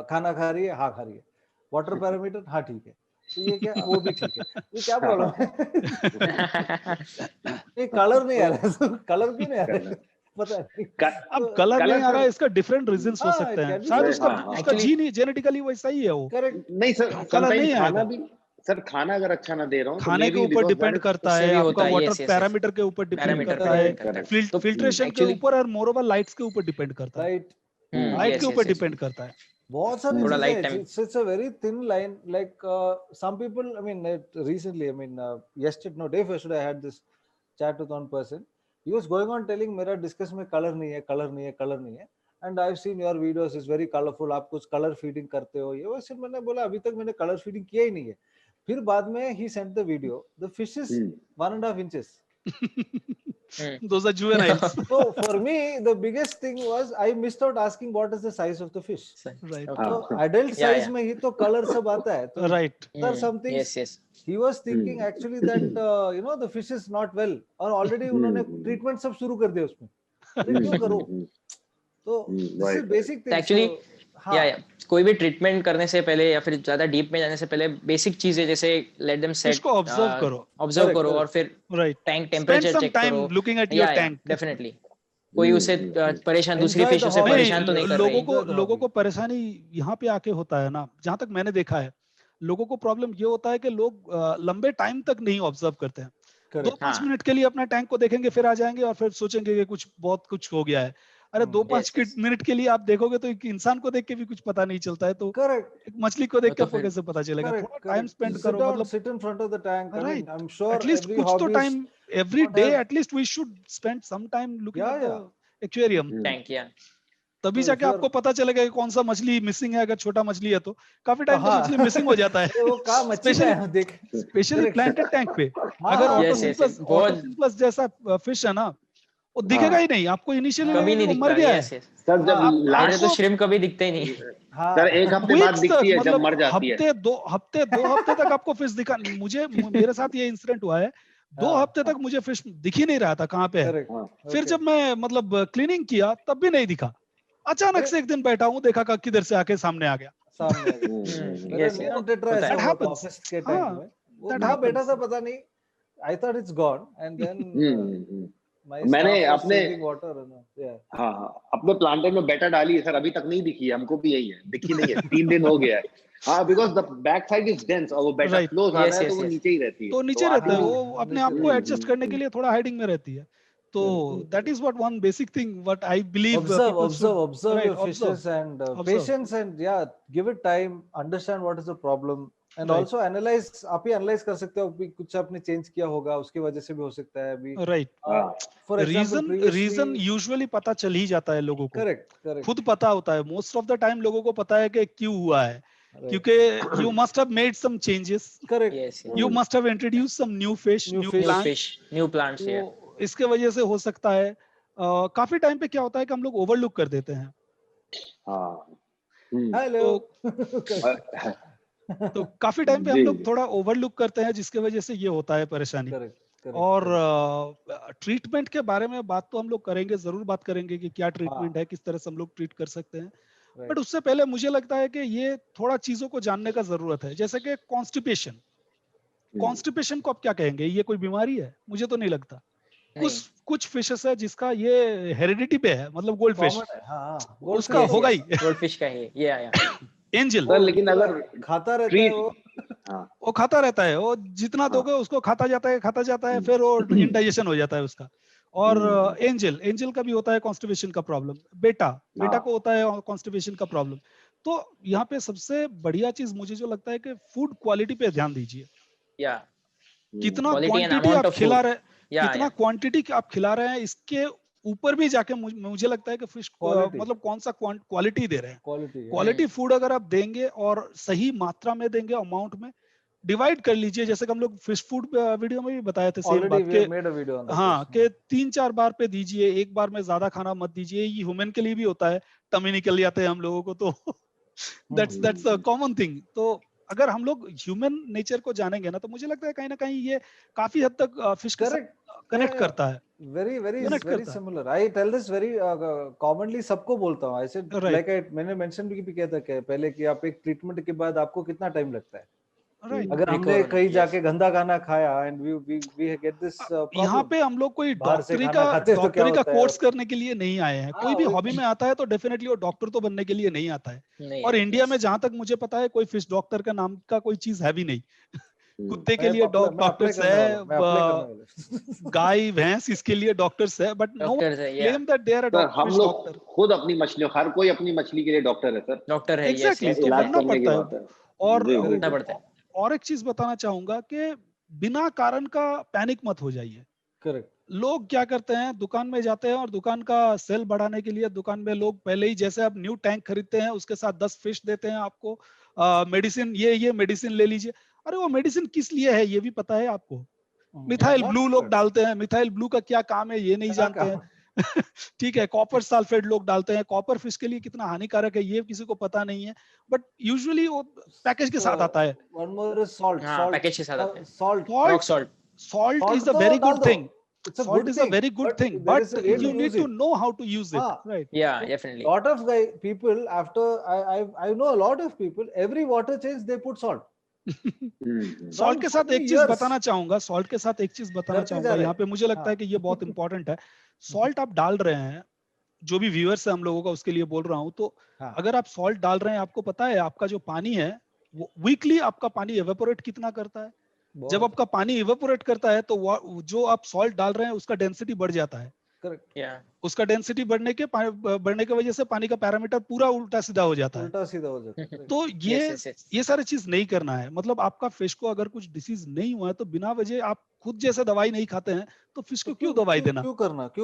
[SPEAKER 5] खाना खा रही है, हाँ खा रही है, वाटर पैरामीटर, हाँ ठीक है, तो ये क्या, वो भी ठीक है, ये क्या
[SPEAKER 1] हाँ
[SPEAKER 5] प्रॉब्लम
[SPEAKER 1] हाँ
[SPEAKER 5] है? ये कलर नहीं आ
[SPEAKER 1] तो
[SPEAKER 5] रहा है, तो कलर क्यों नहीं आ रहा
[SPEAKER 1] कलर,
[SPEAKER 5] है? पता नहीं।
[SPEAKER 3] अब
[SPEAKER 5] तो
[SPEAKER 3] कलर नहीं
[SPEAKER 1] कलर
[SPEAKER 3] आ रहा
[SPEAKER 1] सर,
[SPEAKER 3] है, इसका डिफरेंट रीजंस हो
[SPEAKER 5] हाँ,
[SPEAKER 3] सकते
[SPEAKER 5] इट
[SPEAKER 3] हैं,
[SPEAKER 5] कैन बी
[SPEAKER 3] शायद
[SPEAKER 5] वेरी
[SPEAKER 3] उसका
[SPEAKER 1] हाँ हाँ,
[SPEAKER 3] उसका
[SPEAKER 4] एक्चुअली
[SPEAKER 3] जीन जेनेटिकली वैसा ही है वो,
[SPEAKER 5] करेक्ट।
[SPEAKER 1] नहीं सर,
[SPEAKER 3] कलर
[SPEAKER 1] समटाइम
[SPEAKER 3] नहीं
[SPEAKER 1] खाना
[SPEAKER 3] आएगा।
[SPEAKER 1] भी, सर खाना अगर अच्छा ना दे रहा हूँ तो
[SPEAKER 3] खाने
[SPEAKER 1] मे
[SPEAKER 3] के
[SPEAKER 1] बी
[SPEAKER 3] ऊपर
[SPEAKER 1] बिकॉज दैट
[SPEAKER 3] डिपेंड
[SPEAKER 1] इज,
[SPEAKER 3] करता
[SPEAKER 4] उससे
[SPEAKER 3] है,
[SPEAKER 4] भी
[SPEAKER 3] आपका
[SPEAKER 4] होता है,
[SPEAKER 3] water
[SPEAKER 4] yes yes yes,
[SPEAKER 3] parameter के ऊपर डिपेंड
[SPEAKER 4] पैरामीटर पे
[SPEAKER 3] करता है,
[SPEAKER 4] डिपेंड
[SPEAKER 1] करेक्ट
[SPEAKER 4] करता है।
[SPEAKER 1] करेक्ट,
[SPEAKER 4] तो
[SPEAKER 3] फिल्ट्रेशन के
[SPEAKER 4] एक्चुअली
[SPEAKER 3] ऊपर और मोरोवर लाइट्स के ऊपर डिपेंड करता है,
[SPEAKER 5] राइट,
[SPEAKER 3] लाइट के
[SPEAKER 4] यस
[SPEAKER 3] ऊपर
[SPEAKER 4] यस यस,
[SPEAKER 3] डिपेंड करता है।
[SPEAKER 5] बहुत सारी
[SPEAKER 4] थोड़ा
[SPEAKER 5] चीजें
[SPEAKER 4] लाइट
[SPEAKER 5] हैं,
[SPEAKER 4] time,
[SPEAKER 5] it's a very thin line, like some people, I mean recently, I mean yesterday, no, day yesterday I had this chat with one person. He was going on telling मेरा discuss में colour नहीं है, colour नहीं है, colour नहीं है, and I have seen your videos, is very colourful, आप कुछ कलर फीडिंग करते हो, ये वैसे। मैंने बोला अभी तक मैंने कलर फीडिंग किया ही नहीं है। फिर बाद में ही sent the video, the fish is 1.5 inches.
[SPEAKER 3] Those are juveniles.
[SPEAKER 5] So for me the biggest thing was I missed out asking what is the size of the fish.
[SPEAKER 3] Right,
[SPEAKER 4] okay,
[SPEAKER 5] तो
[SPEAKER 1] हाँ
[SPEAKER 5] adult
[SPEAKER 4] या
[SPEAKER 5] size
[SPEAKER 4] या,
[SPEAKER 5] में ही तो color सब आता है, तो
[SPEAKER 3] right.
[SPEAKER 5] there are some things
[SPEAKER 4] yes yes,
[SPEAKER 5] he was thinking actually that the fish is not well, और already उन्होंने treatment सब शुरू कर दिया उसमें। अरे क्यों करो? तो this is
[SPEAKER 1] राइट,
[SPEAKER 5] basic
[SPEAKER 4] तो
[SPEAKER 5] thing.
[SPEAKER 4] एक्चुअली
[SPEAKER 5] हाँ,
[SPEAKER 4] या कोई भी ट्रीटमेंट करने से पहले या फिर ज्यादा डीप में जाने से पहले बेसिक चीजें जैसे लेट देम सेट,
[SPEAKER 3] इसको ऑब्जर्व करो,
[SPEAKER 4] ऑब्जर्व
[SPEAKER 5] Correct,
[SPEAKER 4] करो, और
[SPEAKER 5] correct.
[SPEAKER 4] फिर
[SPEAKER 3] right.
[SPEAKER 4] Tank
[SPEAKER 3] Spend
[SPEAKER 4] temperature
[SPEAKER 3] some
[SPEAKER 4] check
[SPEAKER 3] time
[SPEAKER 4] करो,
[SPEAKER 3] looking at your
[SPEAKER 4] या
[SPEAKER 3] tank.
[SPEAKER 4] डेफिनेटली कोई उसे परेशान, दूसरी
[SPEAKER 5] Enjoy
[SPEAKER 4] फिश
[SPEAKER 5] the
[SPEAKER 4] उसे
[SPEAKER 5] hobby.
[SPEAKER 4] परेशान तो
[SPEAKER 3] नहीं,
[SPEAKER 4] नहीं कर
[SPEAKER 3] लोगों
[SPEAKER 4] रही।
[SPEAKER 3] को
[SPEAKER 5] Enjoy the
[SPEAKER 3] लोगों
[SPEAKER 5] hobby.
[SPEAKER 3] को परेशानी यहाँ पे आके होता है ना, जहां तक मैंने देखा है, लोगों को प्रॉब्लम ये होता है कि लोग लंबे टाइम तक नहीं ऑब्जर्व करते हैं।
[SPEAKER 5] Correct.
[SPEAKER 3] 2-5
[SPEAKER 4] हाँ,
[SPEAKER 3] मिनट के लिए अपना टैंक को देखेंगे, फिर आ जाएंगे और फिर सोचेंगे कि कुछ बहुत कुछ हो गया है। अरे 2-5
[SPEAKER 4] यस यस,
[SPEAKER 3] मिनट के लिए आप देखोगे तो एक इंसान को देख के भी कुछ पता नहीं चलता है, तो
[SPEAKER 5] Correct.
[SPEAKER 3] एक मछली को देख
[SPEAKER 4] वो
[SPEAKER 3] के
[SPEAKER 4] तो
[SPEAKER 3] आपको
[SPEAKER 4] फिर
[SPEAKER 3] कैसे पता चलेगा?
[SPEAKER 5] Correct,
[SPEAKER 3] थोड़ा टाइम
[SPEAKER 5] correct.
[SPEAKER 3] स्पेंड
[SPEAKER 5] Sit
[SPEAKER 3] करो,
[SPEAKER 5] down,
[SPEAKER 3] मतलब
[SPEAKER 5] sit in front of the tank. I
[SPEAKER 3] right,
[SPEAKER 5] mean, I'm sure
[SPEAKER 3] at least
[SPEAKER 5] every
[SPEAKER 3] कुछ तो
[SPEAKER 5] hobbyist
[SPEAKER 3] time every
[SPEAKER 5] not
[SPEAKER 3] day,
[SPEAKER 5] have.
[SPEAKER 3] At least we should spend some time looking
[SPEAKER 5] Yeah,
[SPEAKER 3] at
[SPEAKER 5] yeah.
[SPEAKER 3] The aquarium.
[SPEAKER 4] Tank, या
[SPEAKER 3] तभी
[SPEAKER 5] So if
[SPEAKER 3] जाके
[SPEAKER 5] you
[SPEAKER 3] आपको
[SPEAKER 5] are,
[SPEAKER 3] पता चलेगा कि कौन सा मछली मिसिंग है। अगर छोटा मछली है तो काफी टाइम तक
[SPEAKER 5] हाँ,
[SPEAKER 3] मछली मिसिंग हो जाता
[SPEAKER 5] अरे
[SPEAKER 3] है।
[SPEAKER 5] वो कहाँ मच्छी का
[SPEAKER 3] स्पेशली
[SPEAKER 5] है, देख।
[SPEAKER 3] Specially
[SPEAKER 5] Correct.
[SPEAKER 3] प्लांटेड टैंक पे।
[SPEAKER 5] हाँ,
[SPEAKER 3] अगर
[SPEAKER 5] हाँ,
[SPEAKER 4] यस यस यस, बहुत
[SPEAKER 3] ऑटोसिंपलस जैसा फिश है ना, वो दिखेगा
[SPEAKER 1] हाँ
[SPEAKER 3] ही नहीं आपको, इनिशियली
[SPEAKER 4] कभी
[SPEAKER 3] लगेगा कि
[SPEAKER 4] नहीं
[SPEAKER 3] वो मर
[SPEAKER 4] दिखता,
[SPEAKER 3] गया है।
[SPEAKER 4] यस यस,
[SPEAKER 1] सर जब
[SPEAKER 5] हाँ,
[SPEAKER 4] मेरे तो
[SPEAKER 1] लास्ट,
[SPEAKER 4] श्रिम्प कभी दिखते ही नहीं।
[SPEAKER 1] सर
[SPEAKER 5] हाँ,
[SPEAKER 1] एक हफ्ते बाद
[SPEAKER 3] वीक्स तक,
[SPEAKER 1] दिखती है जब
[SPEAKER 3] मतलब
[SPEAKER 1] मर जाती है।
[SPEAKER 3] हफ्ते 2 हफ्ते तक आपको फिश दिखा। मेरे साथ ये इंसिडेंट हुआ है, 2 हफ्ते तक मुझे फिश दिख ही नहीं रहा था कहाँ पे है।
[SPEAKER 5] करेक्ट,
[SPEAKER 1] हाँ
[SPEAKER 3] फिर
[SPEAKER 5] ओके,
[SPEAKER 3] जब मैं मतलब क्लीनिंग किया तब भी नहीं दिखा। अचानक
[SPEAKER 5] अरे
[SPEAKER 3] से एक दिन बैठा हूँ, देखा कि किधर से आके सामने आ गया।
[SPEAKER 5] सामने आ गया। मेरा
[SPEAKER 4] यस
[SPEAKER 5] नियॉन टेट्रा
[SPEAKER 4] होता
[SPEAKER 5] ऐसा
[SPEAKER 4] है,
[SPEAKER 3] That
[SPEAKER 5] हुआ था
[SPEAKER 3] happens.
[SPEAKER 5] ऑफिस के टैंक
[SPEAKER 3] हाँ,
[SPEAKER 5] में, वो
[SPEAKER 3] that
[SPEAKER 5] कहाँ बैठा
[SPEAKER 3] happens.
[SPEAKER 5] था पता नहीं, I thought it's gone, and then my
[SPEAKER 1] मैंने
[SPEAKER 5] स्टाफ वाज
[SPEAKER 1] अपने,
[SPEAKER 5] सेविंग वाटर, या
[SPEAKER 1] हाँ हाँ, अपने प्लांटर में बेटा डाली है सर, अभी तक नहीं दिखी है, हमको भी यही है, दिखी नहीं है, 3 दिन हो गया है। हाँ, because the back side is dense और वो बेटा
[SPEAKER 3] Right.
[SPEAKER 1] फ्लो ज्यादा
[SPEAKER 4] यस
[SPEAKER 1] है तो
[SPEAKER 4] यस
[SPEAKER 1] वो
[SPEAKER 4] यस,
[SPEAKER 1] नीचे ही रहती है,
[SPEAKER 3] तो
[SPEAKER 1] तो
[SPEAKER 3] नीचे रहते हैं
[SPEAKER 1] आती
[SPEAKER 5] हाँ,
[SPEAKER 1] नहीं
[SPEAKER 3] वो,
[SPEAKER 1] है।
[SPEAKER 3] अपने
[SPEAKER 5] नीचे
[SPEAKER 3] आप को
[SPEAKER 5] रहता
[SPEAKER 3] एडजस्ट करने के लिए थोड़ा हाइडिंग में रहती है। तो that is what one basic thing what I believe
[SPEAKER 5] observe
[SPEAKER 3] people should,
[SPEAKER 5] observe
[SPEAKER 3] right,
[SPEAKER 5] your fishes and patience and yeah, give it time, understand what is the problem and
[SPEAKER 3] Right.
[SPEAKER 5] also analyze. आप ही analyze कर सकते हो अभी कुछ आपने change किया होगा उसकी वजह से भी हो सकता है अभी
[SPEAKER 3] right.
[SPEAKER 5] for example
[SPEAKER 3] reason usually पता चल ही जाता है लोगों को,
[SPEAKER 5] correct
[SPEAKER 3] खुद पता होता है मोस्ट ऑफ द टाइम, लोगों को पता है कि क्यों हुआ है, क्योंकि you must have made some changes,
[SPEAKER 5] correct
[SPEAKER 4] Yes, yes.
[SPEAKER 3] you must have introduced some new fish,
[SPEAKER 5] New
[SPEAKER 3] new
[SPEAKER 5] fish.
[SPEAKER 4] New
[SPEAKER 3] plants.
[SPEAKER 4] fish, new plants. Yeah.
[SPEAKER 3] तो इसके वजह से हो सकता है काफी टाइम पे क्या होता है कि हम लोग ओवरलुक कर देते हैं।
[SPEAKER 1] हाँ
[SPEAKER 5] hello
[SPEAKER 3] तो काफी टाइम पे हम
[SPEAKER 1] जी
[SPEAKER 3] लोग थोड़ा ओवरलुक करते हैं जिसके वजह से ये होता है परेशानी।
[SPEAKER 5] correct
[SPEAKER 3] और ट्रीटमेंट के बारे में बात तो हम लोग करेंगे, जरूर बात करेंगे कि क्या ट्रीटमेंट है, किस तरह से हम लोग ट्रीट कर सकते हैं, बट उससे पहले मुझे लगता है कि ये थोड़ा चीजों को जानने का जरूरत है, जैसे कि कॉन्स्टिपेशन। कॉन्स्टिपेशन को आप क्या कहेंगे, ये कोई बीमारी है? मुझे तो नहीं लगता। कुछ फिशेस है जिसका ये हेरिडिटी पे है, मतलब गोल्ड फिश उसका होगा ही,
[SPEAKER 4] गोल्ड फिश का है ये आया
[SPEAKER 3] एंजल।
[SPEAKER 1] सर लेकिन अगर
[SPEAKER 5] खाता रहता है
[SPEAKER 3] वो खाता रहता है, वो जितना दोगे उसको खाता जाता है फिर वो इंडाइजेशन हो जाता है उसका। और एंजल का भी होता है कॉन्स्टिपेशन का प्रॉब्लम, बेटा को होता है कॉन्स्टिपेशन का प्रॉब्लम। तो यहाँ पे सबसे बढ़िया चीज मुझे जो लगता है कि फूड क्वालिटी पे ध्यान दीजिए। कितना क्वांटिटी आप खिला रहे, कितना क्वांटिटी आप खिला रहे हैं, इसके ऊपर भी जाके मुझे लगता है कि फिश मतलब कौन सा क्वालिटी दे रहे हैं। क्वालिटी फूड अगर आप देंगे और सही मात्रा में देंगे, अमाउंट में डिवाइड कर लीजिए, जैसे कि हम लोग फिश फूड वीडियो में भी बताए थे सेम बात के, हाँ कि 3-4 बार पे दीजिए, एक बार में ज्यादा खाना मत दीजिए। ये ह्यूमन के लिए भी होता है, टमी निकल जाते हैं हम लोगों को, तो दैट्स अ कॉमन थिंग। तो अगर हम लोग ह्यूमन नेचर को जानेंगे ना, तो मुझे लगता है कहीं ना कहीं ये काफी हद तक फिश के साथ कनेक्ट करता है।
[SPEAKER 5] very similar. I tell this very commonly, सबको बोलता हूँ। I said like मैंने मेंशन भी किया था पहले कि आप एक ट्रीटमेंट के बाद आपको कितना टाइम लगता है। अगर हमने कहीं जाके गंदा खाना खाया and we get this problem,
[SPEAKER 3] यहाँ पे हम लोग कोई डॉक्टरी का कोर्स करने के लिए नहीं आए हैं। कोई भी हॉबी में आता है तो डेफिनेटली वो डॉक्टर तो बनने के लिए नहीं आता है। और इंडिया में जहां तक मुझे पता है कोई फिश डॉक्टर का नाम का कोई चीज है भी नहीं। कुत्ते के लिए डॉक्टर्स है, गाय भैंस इसके लिए डॉक्टर्स है, but no claim that they are a doctor.
[SPEAKER 1] हम लोग खुद अपनी मछलियों, हर कोई अपनी मछली के लिए डॉक्टर है सर।
[SPEAKER 4] डॉक्टर है,
[SPEAKER 3] एग्जैक्टली, तो बनना पड़ता है। और एक चीज बताना चाहूंगा कि बिना कारण का पैनिक मत हो जाइए।
[SPEAKER 5] करेक्ट।
[SPEAKER 3] लोग क्या करते हैं, दुकान में जाते हैं और दुकान का सेल बढ़ाने के लिए दुकान में लोग पहले ही, जैसे आप न्यू टैंक खरीदते हैं उसके साथ 10 फिश देते हैं आपको, मेडिसिन ये मेडिसिन ले लीजिए। अरे वो मेडिसिन किस लिए है ये भी पता है आपको? मिथाइल ब्लू लोग डालते हैं, मिथाइल ब्लू का क्या काम है ये नहीं जानते हैं। ठीक है, कॉपर सल्फेट लोग डालते हैं, कॉपर फिश के लिए कितना हानिकारक है ये किसी को पता नहीं है, बट यूजुअली वो पैकेज के साथ आता है।
[SPEAKER 5] वन मोर सॉल्ट,
[SPEAKER 4] पैकेज के साथ आता है।
[SPEAKER 3] Salt is a very good thing. Salt is a very good thing, but you need to know how to use it, right?
[SPEAKER 4] Yeah, definitely.
[SPEAKER 5] Lot of people, after I know a lot of people, every water change they put salt.
[SPEAKER 3] Salt के साथ एक चीज बताना चाहूंगा, यहाँ पे मुझे लगता है कि ये बहुत इंपॉर्टेंट है। सॉल्ट आप डाल रहे हैं, जो भी व्यूअर्स है हम लोगों का उसके लिए बोल रहा हूँ, तो अगर आप सॉल्ट डाल रहे हैं, आपको पता है आपका जो पानी है वो वीकली आपका पानी एवेपोरेट कितना करता है? जब आपका पानी इवेपोरेट करता है तो जो आप सॉल्ट डाल रहे हैं उसका डेंसिटी बढ़ जाता है।
[SPEAKER 5] करेक्ट।
[SPEAKER 3] उसका डेंसिटी बढ़ने की वजह से पानी का पैरामीटर पूरा उल्टा सीधा हो जाता है। तो ये सारी चीज नहीं करना है। मतलब आपका फिश को अगर कुछ डिसीज नहीं हुआ है तो बिना वजह आप खुद जैसे दवाई नहीं खाते हैं तो फिश को क्यों दवाई देना?
[SPEAKER 5] क्यों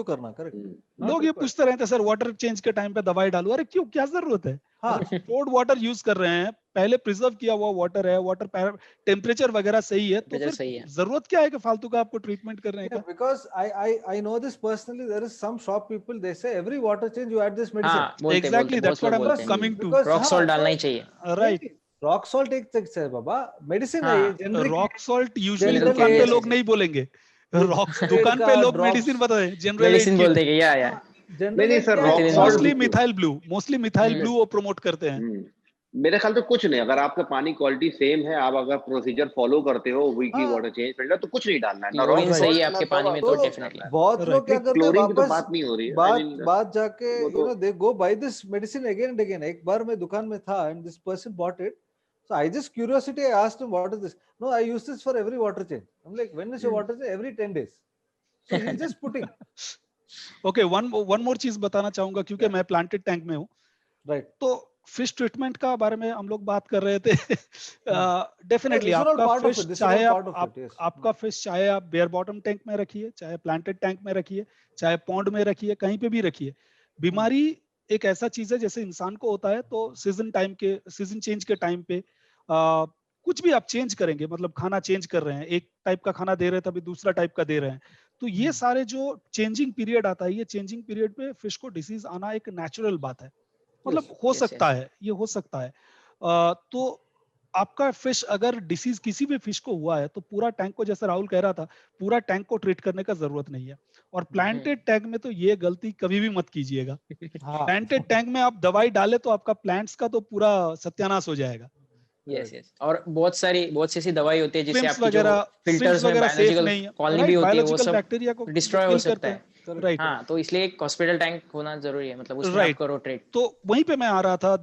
[SPEAKER 5] करना? करेक्ट।
[SPEAKER 3] लोग ये पूछते रहते हैं, सर वाटर चेंज के टाइम पे दवाई डालू। अरे क्यों, क्या जरूरत है? स्टोर्ड वाटर यूज कर रहे हैं, पहले प्रिजर्व किया हुआ वाटर है, वाटर टेम्परेचर वगैरह सही है, तो फिर जरूरत क्या है कि फालतू का आपको ट्रीटमेंट करने का?
[SPEAKER 5] Because I know this personally, there is some shop people they say every water change you add this medicine.
[SPEAKER 3] Exactly, that's what I am coming to.
[SPEAKER 4] Rock salt डालना ही चाहिए,
[SPEAKER 3] राइट?
[SPEAKER 5] रॉक सॉल्ट एक चीज है बाबा, medicine है ये generic.
[SPEAKER 3] Rock salt usually दुकान पे लोग नहीं बोलेंगे, दुकान पे लोग मेडिसिन बताते हैं, जनरल
[SPEAKER 4] मेडिसिन बोल देंगे। या
[SPEAKER 1] नहीं सर,
[SPEAKER 3] मोस्टली मिथाइल ब्लू वो प्रमोट करते हैं।
[SPEAKER 1] मेरे ख्याल से कुछ नहीं, अगर आपका पानी क्वालिटी सेम है, आप अगर प्रोसीजर फॉलो करते हो, वीकली वाटर चेंज फिल्टर, तो कुछ नहीं डालना है।
[SPEAKER 4] क्लोरीन सही है आपके पानी में तो डेफिनेटली।
[SPEAKER 5] बहुत लोग क्या करते हैं,
[SPEAKER 1] क्लोरीन की तो बात नहीं हो रही है,
[SPEAKER 5] बात जाके you know they go by this medicine again and again. एक बार मैं दुकान में था and this person bought it, so I just curiosity I asked him what is this. No, I use this for every water change. I'm like, when is your water change? Every 10 days. So he's just putting.
[SPEAKER 3] Okay, one more चीज बताना चाहूंगा क्योंकि मैं planted tank में हूँ।
[SPEAKER 5] Right.
[SPEAKER 3] तो fish treatment का बारे में हम लोग बात कर रहे थे। डेफिनेटली
[SPEAKER 5] These are all
[SPEAKER 3] आपका
[SPEAKER 5] part of
[SPEAKER 3] fish
[SPEAKER 5] it. This is all
[SPEAKER 3] चाहे
[SPEAKER 5] part of it, yes.
[SPEAKER 3] आपका फिश चाहे आप बेयर बॉटम टैंक में रखिए, चाहे प्लांटेड टैंक में रखिए, चाहे पॉन्ड में रखिए, कहीं पे भी रखिए, बीमारी एक ऐसा चीज है जैसे इंसान को होता है, तो सीजन चेंज के टाइम पे कुछ भी आप चेंज करेंगे, मतलब खाना चेंज कर रहे हैं, एक टाइप का खाना दे रहे थे अभी दूसरा टाइप का दे रहे हैं, तो ये सारे जो चेंजिंग पीरियड आता है, ये चेंजिंग पीरियड पे फिश को डिसीज आना एक नेचुरल बात है, मतलब हो सकता है, ये हो सकता है। तो आपका फिश अगर डिसीज किसी भी फिश को हुआ है तो पूरा टैंक को, जैसे राहुल कह रहा था, पूरा टैंक को ट्रीट करने का जरूरत नहीं है। और प्लांटेड टैंक में तो ये गलती कभी भी मत कीजिएगा। प्लांटेड टैंक में आप दवाई डाले तो आपका प्लांट्स का तो पूरा सत्यानाश हो जाएगा।
[SPEAKER 4] यस यस, और बहुत सी ऐसी दवाई होती है जिससे आपकी जो
[SPEAKER 3] वगैरह
[SPEAKER 4] फिल्टर्स में बायोलॉजिकल कॉलोनी भी होती है वो सब
[SPEAKER 3] बैक्टीरिया को
[SPEAKER 4] डिस्ट्रॉय हो सकता है।
[SPEAKER 3] राइट,
[SPEAKER 4] हाँ, तो इसलिए एक हॉस्पिटल टैंक होना जरूरी है, मतलब उसमें आप करो ट्रीट।
[SPEAKER 3] तो वहीं पे मैं आ रहा था।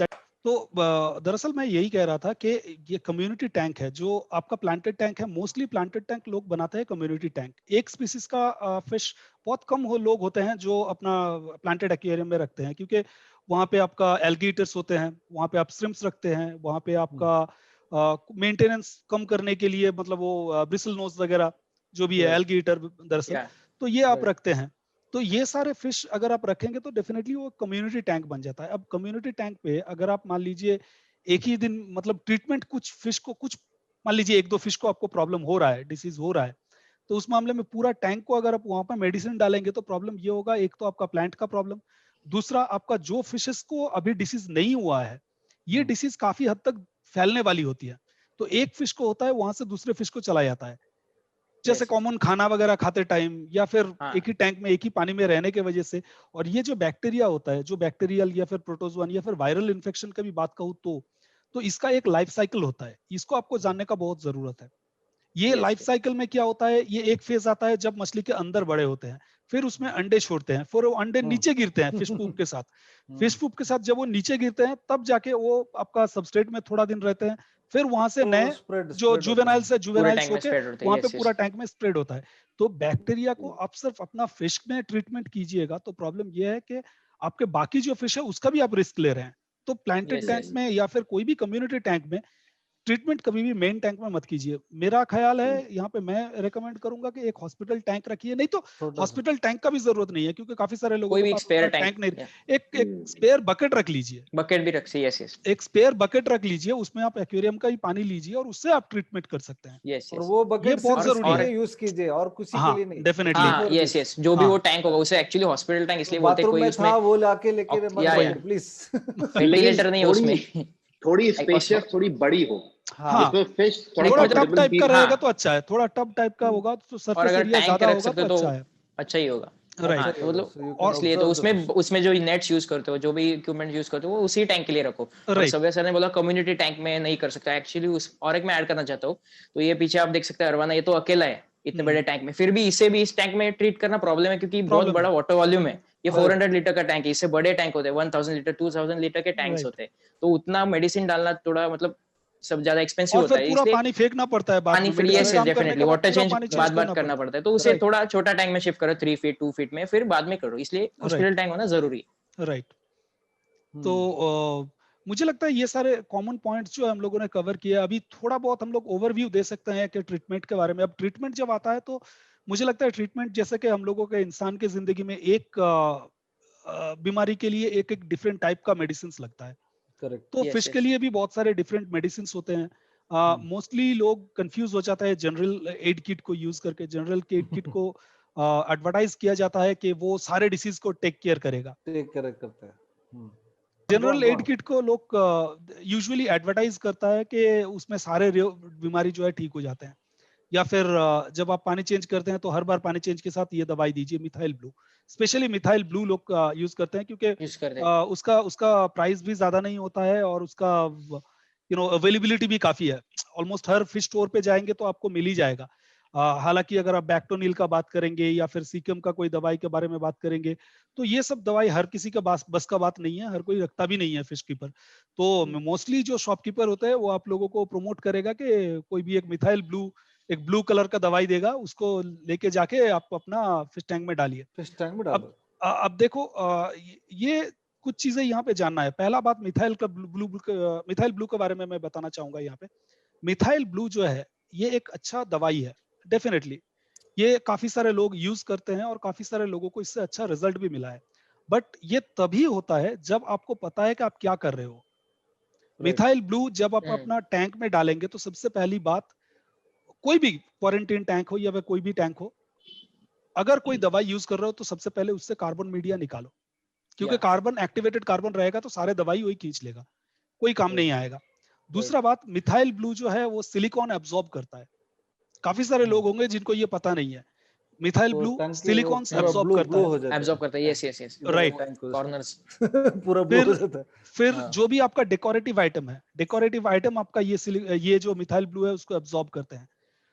[SPEAKER 3] तो दरअसल मैं यही कह रहा था कि ये कम्युनिटी टैंक है जो आपका प्लांटेड टैंक है। मोस्टली प्लांटेड टैंक लोग बनाते हैं कम्युनिटी टैंक। एक स्पीसीज का फिश बहुत कम लोग होते हैं जो अपना प्लांटेड एक्वेरियम में रखते हैं, क्योंकि वहाँ पे आपका एल्गेटर्स होते हैं, वहाँ पे आप श्रिम्प्स रखते हैं, वहाँ पे आपका मेंटेनेंस कम करने के लिए, मतलब वो ब्रिसल नोज वगैरह जो भी है एल्गेटर दरअसल, तो ये आप रखते हैं। तो ये सारे फिश अगर आप रखेंगे तो डेफिनेटली वो कम्युनिटी टैंक बन जाता है। अब कम्युनिटी टैंक पे अगर आप मान लीजिए एक ही दिन, मतलब ट्रीटमेंट कुछ फिश को, कुछ मान लीजिए एक दो फिश को आपको प्रॉब्लम हो रहा है, डिसीज हो रहा है, तो उस मामले में पूरा टैंक को अगर आप वहां पर मेडिसिन डालेंगे तो प्रॉब्लम ये होगा, एक तो आपका प्लांट का प्रॉब्लम, दूसरा आपका जो फिशेस को अभी डिसीज नहीं हुआ है, ये डिसीज काफी हद तक फैलने वाली होती है। तो एक फिश को होता है, वहां से दूसरे फिश को चला जाता है, जैसे कॉमन खाना वगैरह खाते टाइम, या फिर एक ही टैंक में एक ही पानी में रहने के वजह से। और ये जो बैक्टीरिया होता है, जो बैक्टीरियल या फिर प्रोटोजोअन या फिर वायरल इन्फेक्शन का भी बात कहूँ तो इसका एक लाइफ साइकिल होता है, इसको आपको जानने का बहुत जरूरत है। ये लाइफ साइकिल में क्या होता है, ये एक फेज आता है जब मछली के अंदर बड़े होते हैं, फिर उसमें अंडे छोड़ते हैं, फिर वो अंडे नीचे गिरते हैं फिश पूप के साथ। फिश पूप के साथ जब वो नीचे गिरते हैं तब जाके वो आपका सबस्ट्रेट में थोड़ा दिन रहते हैं, फिर वहां से नए जो जुवेनाइल्स होके वहां पे पूरा टैंक में स्प्रेड होता है। तो बैक्टीरिया को आप सिर्फ अपना फिश में ट्रीटमेंट कीजिएगा तो प्रॉब्लम यह है कि आपके बाकी जो फिश है उसका भी आप रिस्क ले रहे हैं। तो प्लांटेड टैंक में या फिर कोई भी कम्युनिटी टैंक में ट्रीटमेंट कभी भी मेन टैंक में मत कीजिए। मेरा ख्याल है यहाँ पे मैं रेकमेंड करूंगा कि एक हॉस्पिटल टैंक रखिए, नहीं तो हॉस्पिटल टैंक का भी जरूरत नहीं है क्योंकि काफी सारे लोगों के पास टैंक नहीं, एक स्पेयर बकेट रख लीजिए,
[SPEAKER 4] बकेट भी रखिए। यस यस,
[SPEAKER 3] एक स्पेयर बकेट रख लीजिए, उसमें आप एक्वेरियम का ही पानी लीजिए और उससे आप ट्रीटमेंट कर सकते हैं।
[SPEAKER 4] यस
[SPEAKER 5] और वो बकेट
[SPEAKER 3] बहुत जरूरी है,
[SPEAKER 5] यूज कीजिए और किसी के लिए नहीं।
[SPEAKER 3] डेफिनेटली
[SPEAKER 4] यस यस, जो भी वो टैंक होगा उसे एक्चुअली हॉस्पिटल टैंक इसलिए बोलते हैं, कोई उसमें
[SPEAKER 5] वो लाके लेके प्लीज
[SPEAKER 4] वेंटिलेटर नहीं है उसमें,
[SPEAKER 1] थोड़ी स्पेशियस, थोड़ी बड़ी हो।
[SPEAKER 3] हाँ,
[SPEAKER 1] फिश
[SPEAKER 3] थोड़ा टब टाइप का रहेगा तो अच्छा है, थोड़ा टब टाइप का होगा तो सरफेस एरिया ज्यादा होगा तो अच्छा है,
[SPEAKER 4] अच्छा ही होगा।
[SPEAKER 3] राइट,
[SPEAKER 4] मतलब और इसलिए तो उसमें जो नेट्स यूज करते हो, जो भी इक्विपमेंट यूज करते हो, वो उसी टैंक के लिए रखो। और सभ्य सर ने बोला कम्युनिटी टैंक में नहीं कर सकता, एक्चुअली उस और एक मैं ऐड करना चाहता हूँ। तो ये पीछे आप देख सकते हैं अरवाना, ये तो अकेला है इतने बड़े टैंक में, फिर भी इसे भी इस टैंक में ट्रीट करना प्रॉब्लम है क्योंकि बहुत बड़ा वाटर वॉल्यूम है। ये 400 लीटर का टैंक है, इससे बड़े टैंक होते हैं 1000 लीटर 2000 लीटर के टैंक्स होते हैं। तो उतना मेडिसिन डालना थोड़ा मतलब सब ज्यादा एक्सपेंसिव होता है,
[SPEAKER 3] इसलिए पानी फेंकना पड़ता है,
[SPEAKER 4] पानी फिर डेफिनेटली वाटर चेंज बात करना पड़ता है। तो उसे थोड़ा छोटा टैंक में शिफ्ट करो, 3 फीट 2 फीट में, फिर बाद में करो। इसलिए हॉस्पिटल टैंक होना जरूरी है।
[SPEAKER 3] राइट। तो मुझे लगता है ये सारे कॉमन पॉइंट्स जो हम लोगों ने कवर किए, अभी थोड़ा बहुत हम लोग ओवरव्यू दे सकते हैं कि ट्रीटमेंट के बारे में। अब ट्रीटमेंट जब आता है तो मुझे लगता है ट्रीटमेंट जैसे कि हम लोगों के इंसान के जिंदगी में एक बीमारी के लिए एक एक डिफरेंट टाइप का मेडिसिन लगता है। तो फिश के लिए भी बहुत सारे डिफरेंट मेडिसिन होते हैं। मोस्टली लोग कंफ्यूज हो जाता है जनरल एड किट को यूज करके। जनरल एड किट को एडवर्टाइज किया जाता है कि वो सारे डिसीज को टेक केयर करेगा,
[SPEAKER 5] करता है।
[SPEAKER 3] जनरल एड किट को लोग यूजुअली एडवर्टाइज करता है कि उसमें सारे बीमारी जो है ठीक हो जाते हैं। या फिर जब आप पानी चेंज करते हैं तो हर बार पानी चेंज के साथ ये दवाई दीजिए, methyl blue. Specially methyl blue लोग यूज करते हैं क्योंकि उसका प्राइस भी ज्यादा नहीं होता है और उसका अवेलेबिलिटी भी काफी है। ऑलमोस्ट हर फिश स्टोर पे जाएंगे तो आपको मिल ही जाएगा। हालांकि अगर आप बैक्टोनिल का बात करेंगे या फिर सीकम का कोई दवाई के बारे में बात करेंगे तो ये सब दवाई हर किसी का बस का बात नहीं है, हर कोई रखता भी नहीं है फिश कीपर। तो मोस्टली जो शॉपकीपर होता है वो आप लोगों को प्रमोट करेगा कि कोई भी एक मिथाइल ब्लू एक ब्लू कलर का दवाई देगा, उसको लेके जाके आप अपना फिश टैंक में डालिए।
[SPEAKER 5] फिश टैंक में डालो।
[SPEAKER 3] अब देखो ये कुछ चीजें यहाँ पे जानना है। पहला बात, मिथाइल ब्लू के बारे में मैं बताना चाहूंगा यहाँ पे। मिथाइल ब्लू जो है ये एक अच्छा दवाई है, डेफिनेटली ये काफी सारे लोग यूज करते हैं और काफी सारे लोगों को इससे अच्छा रिजल्ट भी मिला है। बट ये तभी होता है जब आपको पता है कि आप क्या कर रहे हो। मिथाइल ब्लू जब आप अपना टैंक में डालेंगे तो सबसे पहली बात, कोई भी क्वारंटीन टैंक हो या फिर कोई भी टैंक हो, अगर कोई दवाई यूज कर रहे हो तो सबसे पहले उससे कार्बन मीडिया निकालो, क्योंकि कार्बन एक्टिवेटेड कार्बन रहेगा तो सारे दवाई वही खींच लेगा, कोई काम नहीं आएगा। दूसरा बात, मिथाइल ब्लू जो है वो सिलिकॉन एब्जॉर्ब करता है। काफी सारे लोग होंगे जिनको ये पता नहीं है। मिथाइल ब्लू सिलिकॉन एब्जॉर्ब
[SPEAKER 4] करता है। Yes yes yes,
[SPEAKER 3] right,
[SPEAKER 4] corners
[SPEAKER 5] पूरा ब्लू हो जाता है।
[SPEAKER 3] फिर जो भी आपका डेकोरेटिव आइटम है, डेकोरेटिव आइटम आपका ये जो मिथाइल ब्लू है उसको एब्जॉर्ब करते हैं।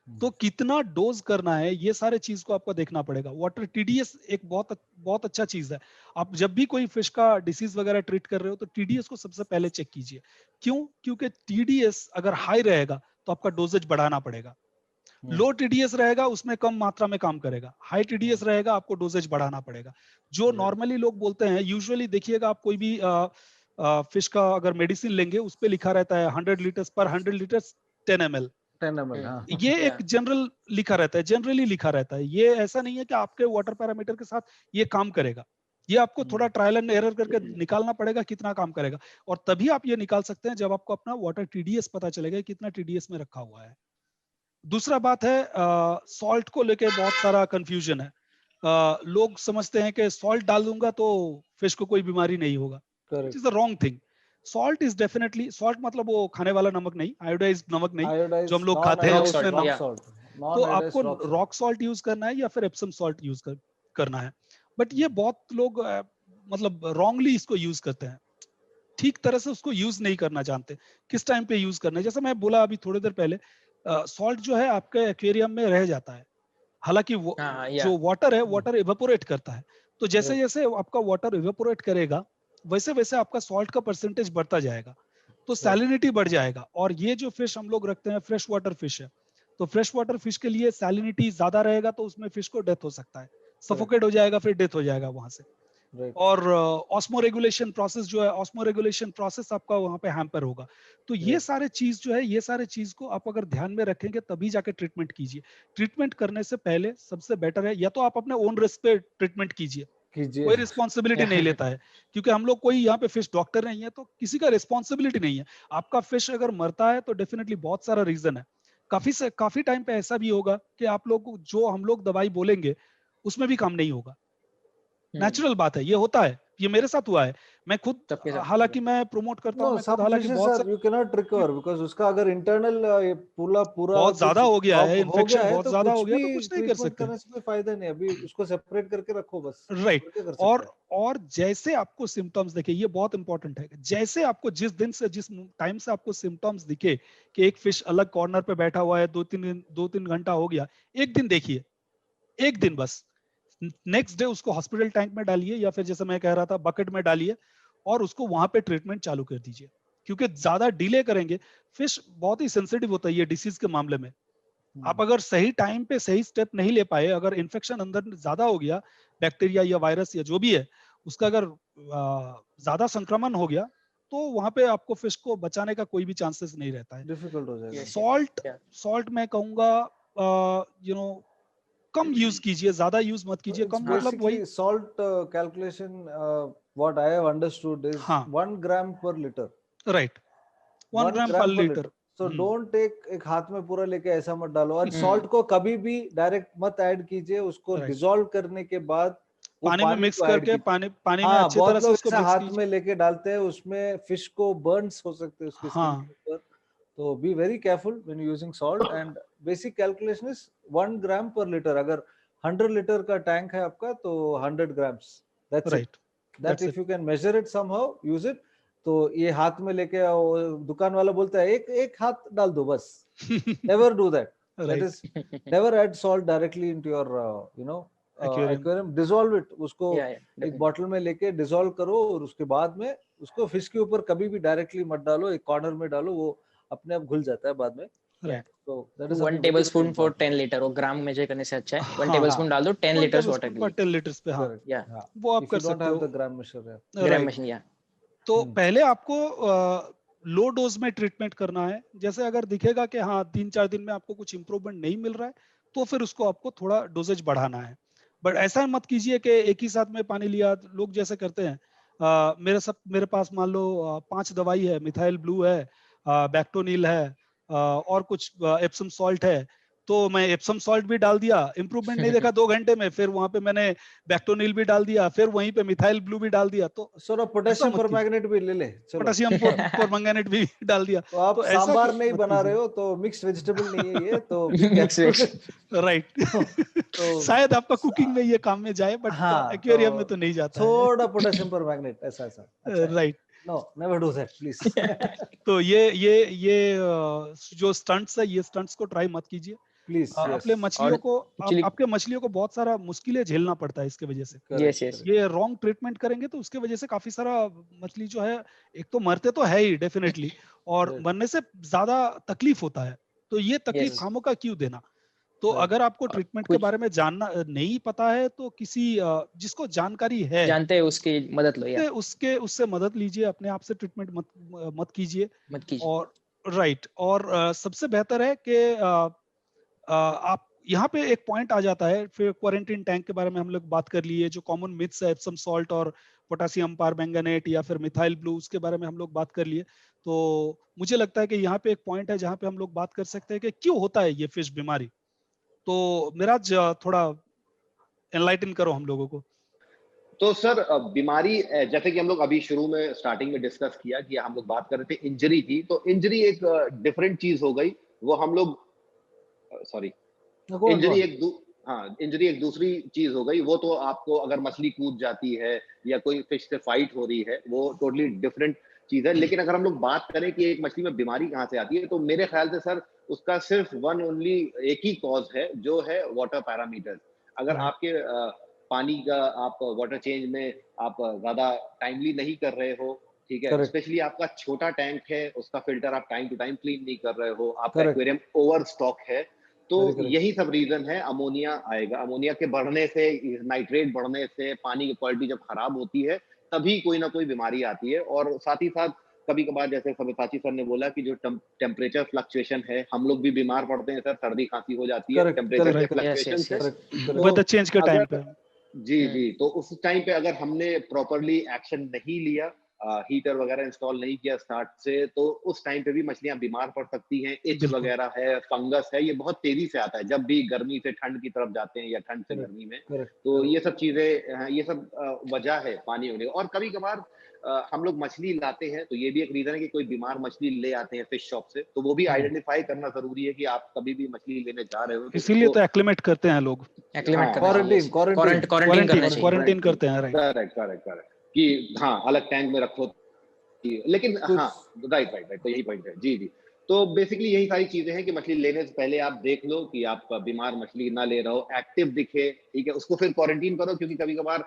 [SPEAKER 3] तो कितना डोज करना है ये सारे चीज को आपको देखना पड़ेगा। वाटर टीडीएस एक बहुत अच्छा चीज है। आप जब भी कोई फिश का डिसीज वगैरह ट्रीट कर रहे हो तो टीडीएस को सबसे पहले चेक कीजिए। क्यों? क्योंकि टीडीएस अगर हाई रहेगा तो आपका डोजेज बढ़ाना पड़ेगा। लो टीडीएस रहेगा उसमें कम मात्रा में काम करेगा, हाई टीडीएस रहेगा आपको डोजेज बढ़ाना पड़ेगा। जो नॉर्मली लोग बोलते हैं, यूजुअली देखिएगा आप कोई भी फिश का अगर मेडिसिन लेंगे उस पे लिखा रहता है 100 लीटर्स पर 100 लीटर्स 10 ml।
[SPEAKER 5] 10 ml, हाँ।
[SPEAKER 3] ये एक जनरल लिखा रहता है, जनरली लिखा रहता है। ये ऐसा नहीं है कि आपके वाटर पैरामीटर के साथ ये काम करेगा। ये आपको थोड़ा ट्रायल एंड एरर करके निकालना पड़ेगा कितना काम करेगा, और तभी आप ये निकाल सकते हैं जब आपको अपना वाटर टीडीएस पता चलेगा कितना टीडीएस में रखा हुआ है। दूसरा बात है, सॉल्ट को लेके बहुत सारा कंफ्यूजन है। लोग समझते हैं कि सॉल्ट डाल दूंगा तो फिश को कोई बीमारी नहीं होगा, which is the wrong thing. Salt is definitely, salt मतलब वो खाने वाला नमक नहीं, आयोडाइज नमक नहीं जो हम लोग खाते हैं उसमें तो आपको रॉक सॉल्ट यूज करना है या फिर एप्सम सॉल्ट यूज करना है। बट ये बहुत लोग मतलब रॉन्गली इसको यूज करते हैं, ठीक तरह से उसको यूज नहीं करना जानते, किस टाइम पे यूज करना है। जैसे मैं बोला अभी थोड़ी देर पहले, सॉल्ट जो है आपके एक्वेरियम में रह जाता है, हालांकि वो जो वाटर है वाटर इवेपोरेट करता है। तो जैसे जैसे आपका वाटर इवेपोरेट करेगा वैसे वैसे आपका सॉल्ट का परसेंटेज बढ़ता जाएगा, तो सैलिनिटी बढ़ जाएगा। और ये जो फिश हम लोग रखते हैं फ्रेश वाटर फिश है, तो फ्रेश वाटर फिश के लिए सैलिनिटी ज्यादा रहेगा तो उसमें फिश को डेथ हो सकता है, सफोकेट हो जाएगा, फिर डेथ हो जाएगा वहां से। और ऑस्मो रेगुलेशन प्रोसेस जो है, ऑस्मो रेगुलेशन प्रोसेस आपका वहां पे हैम्पर होगा। तो ये सारे चीज जो है, ये सारे चीज को आप अगर ध्यान में रखेंगे तभी जाके ट्रीटमेंट कीजिए। ट्रीटमेंट करने से पहले सबसे बेटर है या तो आप अपने ओन रिस्क पे ट्रीटमेंट कीजिए, कोई रिस्पॉन्सिबिलिटी नहीं लेता है, क्योंकि हम लोग कोई यहाँ पे फिश डॉक्टर नहीं है तो किसी का रिस्पॉन्सिबिलिटी नहीं है। आपका फिश अगर मरता है तो डेफिनेटली बहुत सारा रीजन है। काफी टाइम पे ऐसा भी होगा कि आप लोग जो हम लोग दवाई बोलेंगे उसमें भी काम नहीं होगा। नेचुरल बात है, ये होता है, ये मेरे साथ हुआ है। मैं खुद, हालांकि मैं प्रमोट करता हूँ, हालांकि बहुत
[SPEAKER 5] you can not recover because उसका अगर इंटरनल पूरा
[SPEAKER 3] बहुत ज्यादा हो गया है, इन्फेक्शन बहुत ज्यादा हो गया तो कुछ नहीं कर सकते,
[SPEAKER 5] करने से कोई फायदा नहीं। अभी उसको सेपरेट करके रखो बस,
[SPEAKER 3] राइट। और जैसे आपको सिम्टम्स दिखे, ये बहुत इंपॉर्टेंट है, जैसे आपको जिस टाइम से आपको सिम्टम्स दिखे कि एक फिश अलग कॉर्नर पे बैठा हुआ है, 2-3 घंटा हो गया, एक दिन देखिए, एक दिन बस, नेक्स्ट डे उसको हॉस्पिटल टैंक में डालिए या फिर जैसे मैं कह रहा था बकेट में डालिए और उसको वहां पे ट्रीटमेंट चालू कर दीजिए। क्योंकि ज्यादा डिले करेंगे, फिश बहुत ही सेंसिटिव होता है ये डिसीज के मामले में। आप अगर सही टाइम पे सही स्टेप नहीं ले पाए, अगर इन्फेक्शन अंदर ज्यादा हो गया, बैक्टीरिया या वायरस या जो भी है उसका अगर ज्यादा संक्रमण हो गया, तो वहां पे आपको फिश को बचाने का कोई भी चांसेस नहीं रहता है,
[SPEAKER 5] डिफिकल्ट हो जाएगा।
[SPEAKER 3] सॉल्ट मैं कहूंगा कम यूज कीजिए, ज्यादा यूज मत कीजिए। कम मतलब वही
[SPEAKER 5] salt calculation what I have understood is 1 ग्राम पर लीटर,
[SPEAKER 3] राइट, 1 ग्राम पर लीटर।
[SPEAKER 5] सो डोंट टेक, एक हाथ में पूरा लेके ऐसा मत डालो। और सॉल्ट को कभी भी डायरेक्ट मत ऐड कीजिए, उसको डिसॉल्व करने के बाद
[SPEAKER 3] पानी में मिक्स करके पानी में अच्छी तरह से उसको मिक्स
[SPEAKER 5] हाथ में लेके डालते हैं, उसमें फिश को बर्न्स हो सकते हैं उसके स्किन के ऊपर। तो B very careful when using salt. And basic calculation is 1 ग्राम पर लीटर। अगर 100 लीटर का टैंक है आपका तो 100 grams, that's it. That if you can measure it somehow, use it. तो ये हाथ में लेके दुकान वाला बोलता है एक हाथ डाल दो बस, never do that. That is never add salt directly into your you know aquarium. Dissolve it, उसको एक बॉटल में लेके डिसॉल्व करो और उसके बाद में उसको फिश के ऊपर कभी भी डायरेक्टली मत डालो, एक कॉर्नर में डालो, वो अपने आप घुल जाता है बाद में।
[SPEAKER 3] Right.
[SPEAKER 5] So that is
[SPEAKER 4] 1 tablespoon for 10 liter, और ग्राम मेजर करने से अच्छा है 1 tablespoon डाल दो 10 liters वाटर के लिए।
[SPEAKER 3] 10 लीटर्स पे, हाँ
[SPEAKER 5] correct.
[SPEAKER 4] या
[SPEAKER 5] Yeah.
[SPEAKER 3] वो आप
[SPEAKER 5] If
[SPEAKER 3] कर
[SPEAKER 5] you don't
[SPEAKER 3] सकते
[SPEAKER 5] have
[SPEAKER 3] हो,
[SPEAKER 5] the gram measure, yeah.
[SPEAKER 4] Gram
[SPEAKER 3] right.
[SPEAKER 4] Machine, या
[SPEAKER 3] तो पहले आपको लो डोज में ट्रीटमेंट करना है। जैसे अगर दिखेगा कि हाँ 3-4 दिन में आपको कुछ इंप्रूवमेंट नहीं मिल रहा है, तो फिर उसको आपको थोड़ा डोजेज बढ़ाना है। बट ऐसा मत कीजिए कि एक ही साथ में पानी लिया। लोग जैसे करते हैं, मेरे पास मान लो 5 दवाई है, मिथाइल ब्लू है, बैक्टोनिल है, और कुछ एप्सम सॉल्ट है, तो मैं एप्सम सॉल्ट भी डाल दिया, इंप्रूवमेंट नहीं देखा 2 घंटे में, फिर वहां पे मैंने बैक्टोनिल भी डाल दिया, फिर वहीं पे मिथाइल ब्लू भी डाल दिया। तो
[SPEAKER 5] So पोटेशियम परमैंगनेट भी ले ले, चलो
[SPEAKER 3] पोटेशियम परमैंगनेट भी डाल दिया।
[SPEAKER 5] तो आप
[SPEAKER 3] तो ऐसा
[SPEAKER 5] सांबार
[SPEAKER 3] कुछ
[SPEAKER 5] नहीं
[SPEAKER 3] मत
[SPEAKER 5] बना रहे
[SPEAKER 3] कीजिए।
[SPEAKER 5] हो, तो मिक्स्ड वेजिटेबल नहीं है ये, तो be
[SPEAKER 4] Mixed
[SPEAKER 5] careful.
[SPEAKER 3] राइट।
[SPEAKER 5] तो
[SPEAKER 3] शायद आपका कुकिंग में ये काम में जाए, बट
[SPEAKER 5] हाँ,
[SPEAKER 3] एक्वेरियम में
[SPEAKER 5] तो
[SPEAKER 3] तो नहीं जाता है।
[SPEAKER 5] थोड़ा पोटेशियम परमैंगनेट ऐसा ऐसा अच्छा है।
[SPEAKER 3] Right.
[SPEAKER 5] No, never do that, please.
[SPEAKER 3] तो ये जो स्टंट्स है, ये स्टंट्स को ट्राई मत कीजिए।
[SPEAKER 5] Please, yes.
[SPEAKER 3] अपने मछलियों
[SPEAKER 4] और
[SPEAKER 3] को
[SPEAKER 4] actually-
[SPEAKER 3] आपके मछलियों को बहुत सारा मुश्किलें झेलना पड़ता है इसके वजह से।
[SPEAKER 5] Correct,
[SPEAKER 4] yes yes
[SPEAKER 5] correct.
[SPEAKER 3] ये रॉन्ग ट्रीटमेंट करेंगे तो उसके वजह से काफी सारा मछली जो है, एक तो मरते तो है ही डेफिनेटली, और
[SPEAKER 5] Right.
[SPEAKER 3] मरने से ज्यादा तकलीफ होता है। तो ये तकलीफ
[SPEAKER 4] Yes.
[SPEAKER 3] खामों का क्यों देना। तो
[SPEAKER 5] Right.
[SPEAKER 3] अगर आपको ट्रीटमेंट के
[SPEAKER 4] कुछ-
[SPEAKER 3] बारे में जानना नहीं पता है, तो किसी जिसको जानकारी है,
[SPEAKER 4] जानते हैं उसकी मदद लो, या
[SPEAKER 3] उससे मदद लीजिए। अपने आप से ट्रीटमेंट मत कीजिए।
[SPEAKER 4] मत कीजिए।
[SPEAKER 3] और राइट, और सबसे बेहतर है कि आप यहाँ पे एक पॉइंट आ जाता है। फिर क्वारंटाइन टैंक के बारे में हम लोग बात कर लिए, जो कॉमन मिथ्स है एप्सम सॉल्ट और पोटेशियम परमैंगनेट या फिर मिथाइल ब्लू, उसके बारे में हम लोग बात कर लिए। तो मुझे लगता है कि यहाँ पे एक पॉइंट है जहाँ पे हम लोग बात कर सकते हैं कि क्यों होता है ये फिश बीमारी। तो मिराज थोड़ा एनलाइटन करो हम लोगों को।
[SPEAKER 1] तो सर बीमारी जैसे कि हम लोग अभी शुरू में स्टार्टिंग में डिस्कस किया कि हम लोग बात कर रहे थे इंजरी की, तो इंजरी एक डिफरेंट चीज हो गई। वो हम लोग sorry
[SPEAKER 5] No, go on, go
[SPEAKER 1] injury
[SPEAKER 5] on.
[SPEAKER 1] Injury एक दूसरी चीज हो गई। वो तो आपको अगर मछली कूद जाती है या कोई फिश से फाइट हो रही है, वो टोटली डिफरेंट चीज है। लेकिन अगर हम लोग बात करें कि एक मछली में बीमारी कहाँ से आती है, तो मेरे ख्याल से सर उसका सिर्फ वन ओनली एक ही कॉज है, जो है वाटर पैरामीटर। अगर आपके पानी का आप वाटर चेंज में आप ज्यादा टाइमली नहीं कर रहे हो, ठीक है, स्पेशली आपका छोटा टैंक है, उसका फिल्टर आप टाइम टू टाइम क्लीन नहीं कर रहे हो, आपका एक्वेरियम ओवर स्टॉक है, तो यही सब रीजन है। अमोनिया आएगा, अमोनिया के बढ़ने से, नाइट्रेट बढ़ने से पानी की क्वालिटी जब खराब होती है, तभी कोई ना कोई बीमारी आती है। और साथ ही साथ कभी कभार जैसे सब्यसाची सर ने बोला कि जो टेम्परेचर फ्लक्चुएशन है, हम लोग भी बीमार पड़ते हैं सर, सर्दी खांसी हो जाती है टेम्परेचर के फ्लक्चुएशन से।
[SPEAKER 3] वेदर चेंज के टाइम पे
[SPEAKER 1] जी, तो उस टाइम पे अगर हमने प्रॉपरली एक्शन नहीं लिया, हीटर वगैरह इंस्टॉल नहीं किया स्टार्ट से, तो उस टाइम पे भी मछलियां बीमार पड़ सकती हैं। इच वगैरह है, फंगस है, ये बहुत तेजी से आता है जब भी गर्मी से ठंड की तरफ जाते हैं या ठंड से गर्मी में। तो ये सब चीजें, ये सब वजह है पानी होने का। और कभी कभार हम लोग मछली लाते हैं, तो ये भी एक रीजन है कि कोई बीमार मछली ले आते हैं फिश शॉप से, तो वो भी आइडेंटिफाई करना जरूरी है कि आप कभी भी मछली लेने जा रहे हो।
[SPEAKER 3] इसीलिए तो एक्लिमेट करते हैं लोग, क्वारंटाइन करते हैं।
[SPEAKER 1] करेक्ट कि हाँ अलग टैंक में रखो। लेकिन हाँ राइट, तो यही पॉइंट है। जी, तो बेसिकली यही सारी चीजें हैं कि मछली लेने से पहले आप देख लो कि आप बीमार मछली ना ले रहे हो, एक्टिव दिखे, ठीक है, उसको फिर क्वारंटीन करो, क्योंकि कभी कभार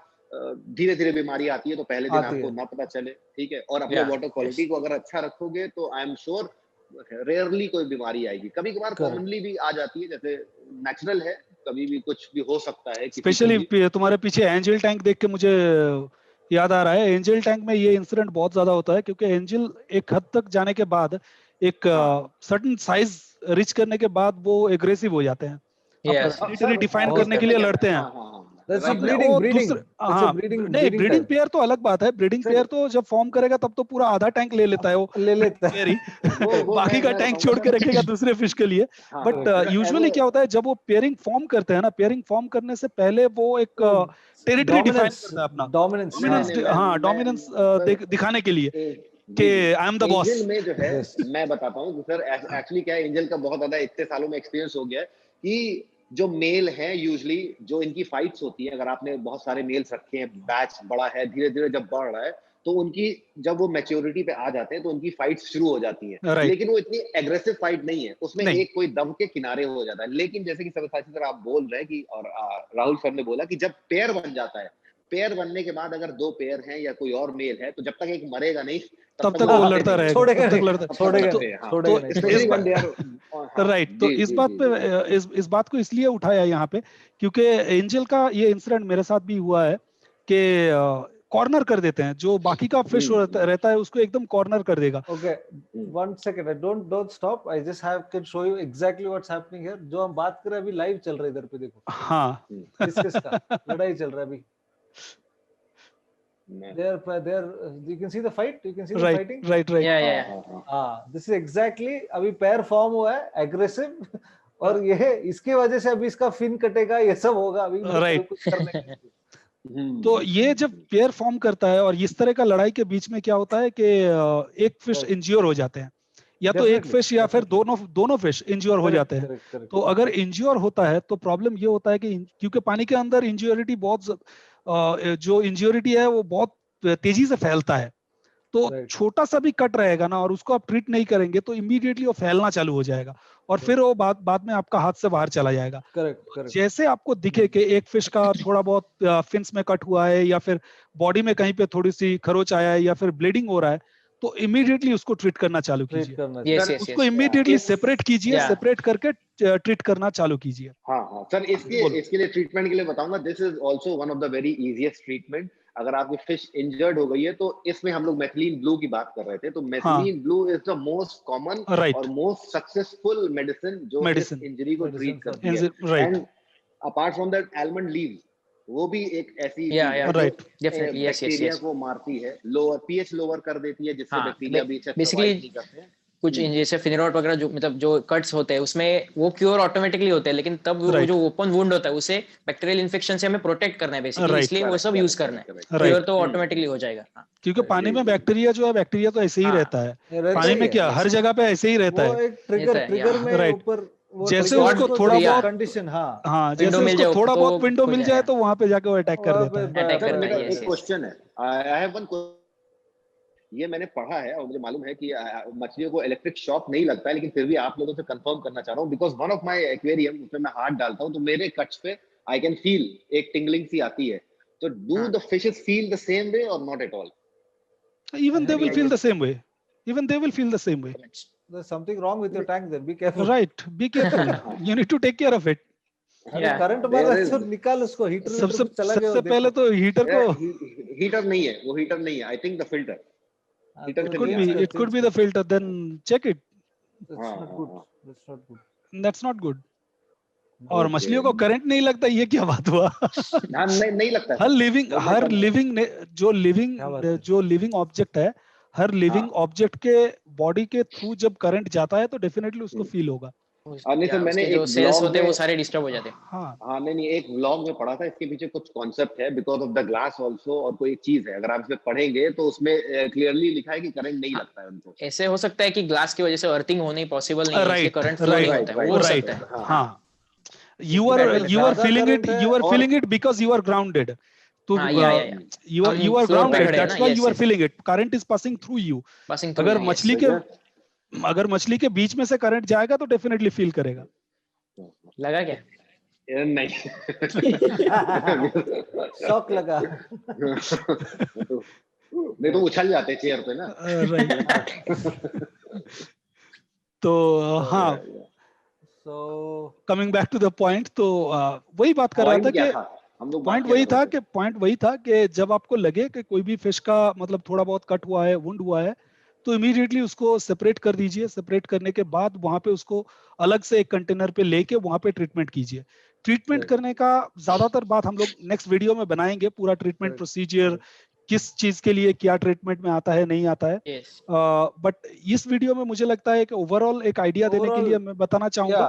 [SPEAKER 1] धीरे धीरे बीमारी आती है, तो पहले दिन आपको ना पता चले, ठीक है। और अपने वाटर क्वालिटी को अगर अच्छा रखोगे, तो आई एम श्योर रेयरली कोई बीमारी आएगी। कभी कभार कॉमनली भी आ जाती है, जैसे नेचुरल है, कभी भी कुछ भी हो सकता है।
[SPEAKER 3] स्पेशली तुम्हारे पीछे एंजल टैंक देख के मुझे याद आ रहा है, एंजल टैंक में ये इंसिडेंट बहुत ज्यादा होता है, क्योंकि एंजल एक हद तक जाने के बाद, एक सर्टेन साइज रिच करने के बाद वो एग्रेसिव हो जाते हैं, अपना टेरिटरी डिफाइन करने के लिए लड़ते हैं। ब्रीडिंग पेयर तो अलग बात है, ब्रीडिंग पेयर तो जब फॉर्म करेगा तब तो पूरा आधा टैंक ले लेता है, वो ले लेता है बाकी का टैंक छोड़ के रखेगा दूसरे फिश के लिए। बट यूजुअली क्या होता है, जब वो पेयरिंग फॉर्म करते हैं ना, पेयरिंग फॉर्म करने से पहले वो एक टेरिटरी डिफाइन करता है, अपना डोमिनेंस दिखाने के लिए कि I am the boss.
[SPEAKER 1] Angel में जो है मैं बताता हूँ सर, एक्चुअली क्या है, एंजल का बहुत ज्यादा इतने सालों में एक्सपीरियंस हो गया है कि जो मेल है, यूजुअली जो इनकी फाइट्स होती है, अगर आपने बहुत सारे मेल्स रखे हैं, बैच बड़ा है, धीरे धीरे जब बढ़ रहा है, तो उनकी जब वो मैच्योरिटी पे आ जाते हैं, तो उनकी फाइट्स शुरू हो जाती है। लेकिन वो इतनी एग्रेसिव फाइट नहीं है, उसमें एक कोई दम के किनारे हो जाता है। लेकिन जैसे कि सब्यसाची सर आप बोल रहे हैं कि, और राहुल सर ने बोला कि जब पेयर बन जाता है, पेयर बनने के बाद अगर 2 पेयर हैं या कोई और मेल है, तो जब तक एक मरेगा नहीं,
[SPEAKER 3] तब तक वो लड़ता रहेगा, राइट। तो इस बात पे इस बात को इसलिए उठाया यहाँ पे क्योंकि एंजल का ये इंसिडेंट मेरे साथ भी हुआ है कि कॉर्नर कर देते हैं, जो बाकी का फिश रहता है उसको एकदम कॉर्नर कर देगा।
[SPEAKER 5] Okay, 1 second, don't stop. I just can show you exactly what's happening here. जो हम बात कर रहे हैं अभी लाइव चल रहा है इधर पे, देखो।
[SPEAKER 3] हाँ।
[SPEAKER 5] किसका लड़ाई चल रहा है अभी। There, you can see the fight. You can see the fighting.
[SPEAKER 3] Right.
[SPEAKER 4] Yeah.
[SPEAKER 5] This is exactly अभी पैर फॉर्म हुआ है, aggressive, और ये इसके वजह से अभी इसका फिन कटेगा, ये सब होगा अभी।
[SPEAKER 3] Right. तो ये जब पेयर फॉर्म करता है और इस तरह का लड़ाई के बीच में क्या होता है कि एक फिश इंज्योर हो जाते हैं, या तो एक फिश या फिर दोनों फिश इंज्योर हो जाते हैं। तो अगर इंज्योर होता है तो प्रॉब्लम ये होता है कि क्योंकि पानी के अंदर इंज्योरिटी जो इंज्योरिटी है वो बहुत तेजी से फैलता है, तो छोटा सा भी कट रहेगा ना और उसको आप ट्रीट नहीं करेंगे तो इमीडिएटली वो फैलना चालू हो जाएगा और फिर वो बाद में आपका हाथ से बाहर चला जाएगा।
[SPEAKER 5] करेक्ट।
[SPEAKER 3] जैसे आपको दिखे कि एक फिश का थोड़ा बहुत फिन्स में कट हुआ है या फिर बॉडी में कहीं पे थोड़ी सी खरोच आया है या फिर ब्लीडिंग हो रहा है, तो इमीडिएटली उसको ट्रीट करना चालू कीजिए। उसको इमीडिएटली सेपरेट कीजिए, सेपरेट करके ट्रीट करना चालू कीजिए।
[SPEAKER 1] हाँ सर, इसके लिए ट्रीटमेंट के लिए बताऊंगा। This is also one of the very easiest treatment. अगर आपकी फिश इंजर्ड हो गई है तो इसमें हम लोग मेथिलीन ब्लू की बात कर रहे थे, तो methylene blue is the most common और मोस्ट सक्सेसफुल मेडिसिन जो इस इंजरी को ट्रीट करती है। And apart from that almond leaves वो भी एक ऐसी बैक्टीरिया को मारती है, लोअर पीएच लोअर कर देती है, जिससे बैक्टीरिया भी सर्वाइव नहीं करते हैं।
[SPEAKER 4] कुछ जैसे फिनेरॉट वगैरह जो मतलब जो कट्स होते हैं उसमें वो क्योर ऑटोमेटिकली होते हैं, लेकिन तब वो जो ओपन वुंड होता है उसे बैक्टीरियल इन्फेक्शन से हमें प्रोटेक्ट करना है बेसिकली, इसलिए वो सब यूज करना है। क्योर तो ऑटोमेटिकली हो जाएगा
[SPEAKER 3] क्योंकि पानी में बैक्टीरिया जो है, बैक्टीरिया तो ऐसे ही रहता है पानी में, क्या हर जगह पे ऐसे ही रहता है।
[SPEAKER 5] ट्रिगर में ऊपर
[SPEAKER 3] जैसे उसको थोड़ा बहुत
[SPEAKER 5] कंडीशन
[SPEAKER 3] जैसे उसको थोड़ा बहुत विंडो मिल जाए तो वहां पे जाके वो अटैक कर देता है।
[SPEAKER 1] मेरा एक क्वेश्चन है, आई हैव वन, ये मैंने पढ़ा है और मुझे मालूम है कि मछलियों को इलेक्ट्रिक शॉक नहीं लगता है, लेकिन फिर भी आप लोगों से कंफर्म करना चाह रहा हूँ, because one of my aquarium, उसमें मैं हाथ डालता हूँ तो मेरे कट्स पे आई कैन फील एक टिंगलिंग सी आती है। तो do the fishes feel the same way और not at all?
[SPEAKER 3] Even they will feel the same way. Even they will feel the same way.
[SPEAKER 5] There's something wrong with your tank then. Be careful.
[SPEAKER 3] Right. Be careful. You need to take care of it.
[SPEAKER 5] Current मारा तो निकाल उसको, heater
[SPEAKER 3] सबसे पहले तो heater को,
[SPEAKER 1] heater नहीं है वो, हीटर नहीं है, I think the filter.
[SPEAKER 3] It could be the filter. Then check it. That's not good. और मछलियों को करंट नहीं लगता, ये क्या बात हुआ?
[SPEAKER 1] नहीं लगता।
[SPEAKER 3] हर लिविंग ऑब्जेक्ट है, हर लिविंग ऑब्जेक्ट के बॉडी के थ्रू जब करंट जाता है तो डेफिनेटली उसको फील होगा।
[SPEAKER 1] नहीं तो मैंने
[SPEAKER 4] जो सेल्स होते हैं वो सारे डिस्टर्ब हो जाते हैं।
[SPEAKER 1] हाँ नहीं, एक व्लॉग में पढ़ा था, इसके पीछे कुछ कॉन्सेप्ट है, because of the glass also, और कोई एक चीज है, अगर आप इसमें पढ़ेंगे तो उसमें क्लियरली लिखा है कि करंट नहीं लगता है उनको।
[SPEAKER 4] ऐसे हो सकता है कि ग्लास की वजह से अर्थिंग होनी पॉसिबल नहीं है, करंट फ्लो नहीं होता है, वो हो सकता है।
[SPEAKER 3] हाँ, you are feeling it because you are grounded. तो you are grounded, that's why you are feeling it. Current is passing through you. अगर मछली के बीच में से करंट जाएगा तो डेफिनेटली फील करेगा।
[SPEAKER 4] लगा क्या?
[SPEAKER 1] नहीं
[SPEAKER 5] शॉक लगा।
[SPEAKER 1] नहीं तो उछल जाते चेयर पे ना।
[SPEAKER 3] तो हाँ, coming back to the point, तो वही बात कर रहा था कि पॉइंट वही था कि जब आपको लगे कि कोई भी फिश का मतलब थोड़ा बहुत कट हुआ है, वुंड हुआ है, तो इमीडिएटली उसको सेपरेट कर दीजिए। सेपरेट करने के बाद वहां पे उसको अलग से एक कंटेनर पे लेके वहां पे ट्रीटमेंट कीजिए। ट्रीटमेंट करने का ज्यादातर बात हम लोग नेक्स्ट वीडियो में बनाएंगे, पूरा ट्रीटमेंट प्रोसीजर, किस चीज के लिए क्या ट्रीटमेंट में आता है नहीं आता है। बट इस वीडियो में मुझे लगता है कि ओवरऑल एक आइडिया देने के लिए मैं बताना चाहूंगा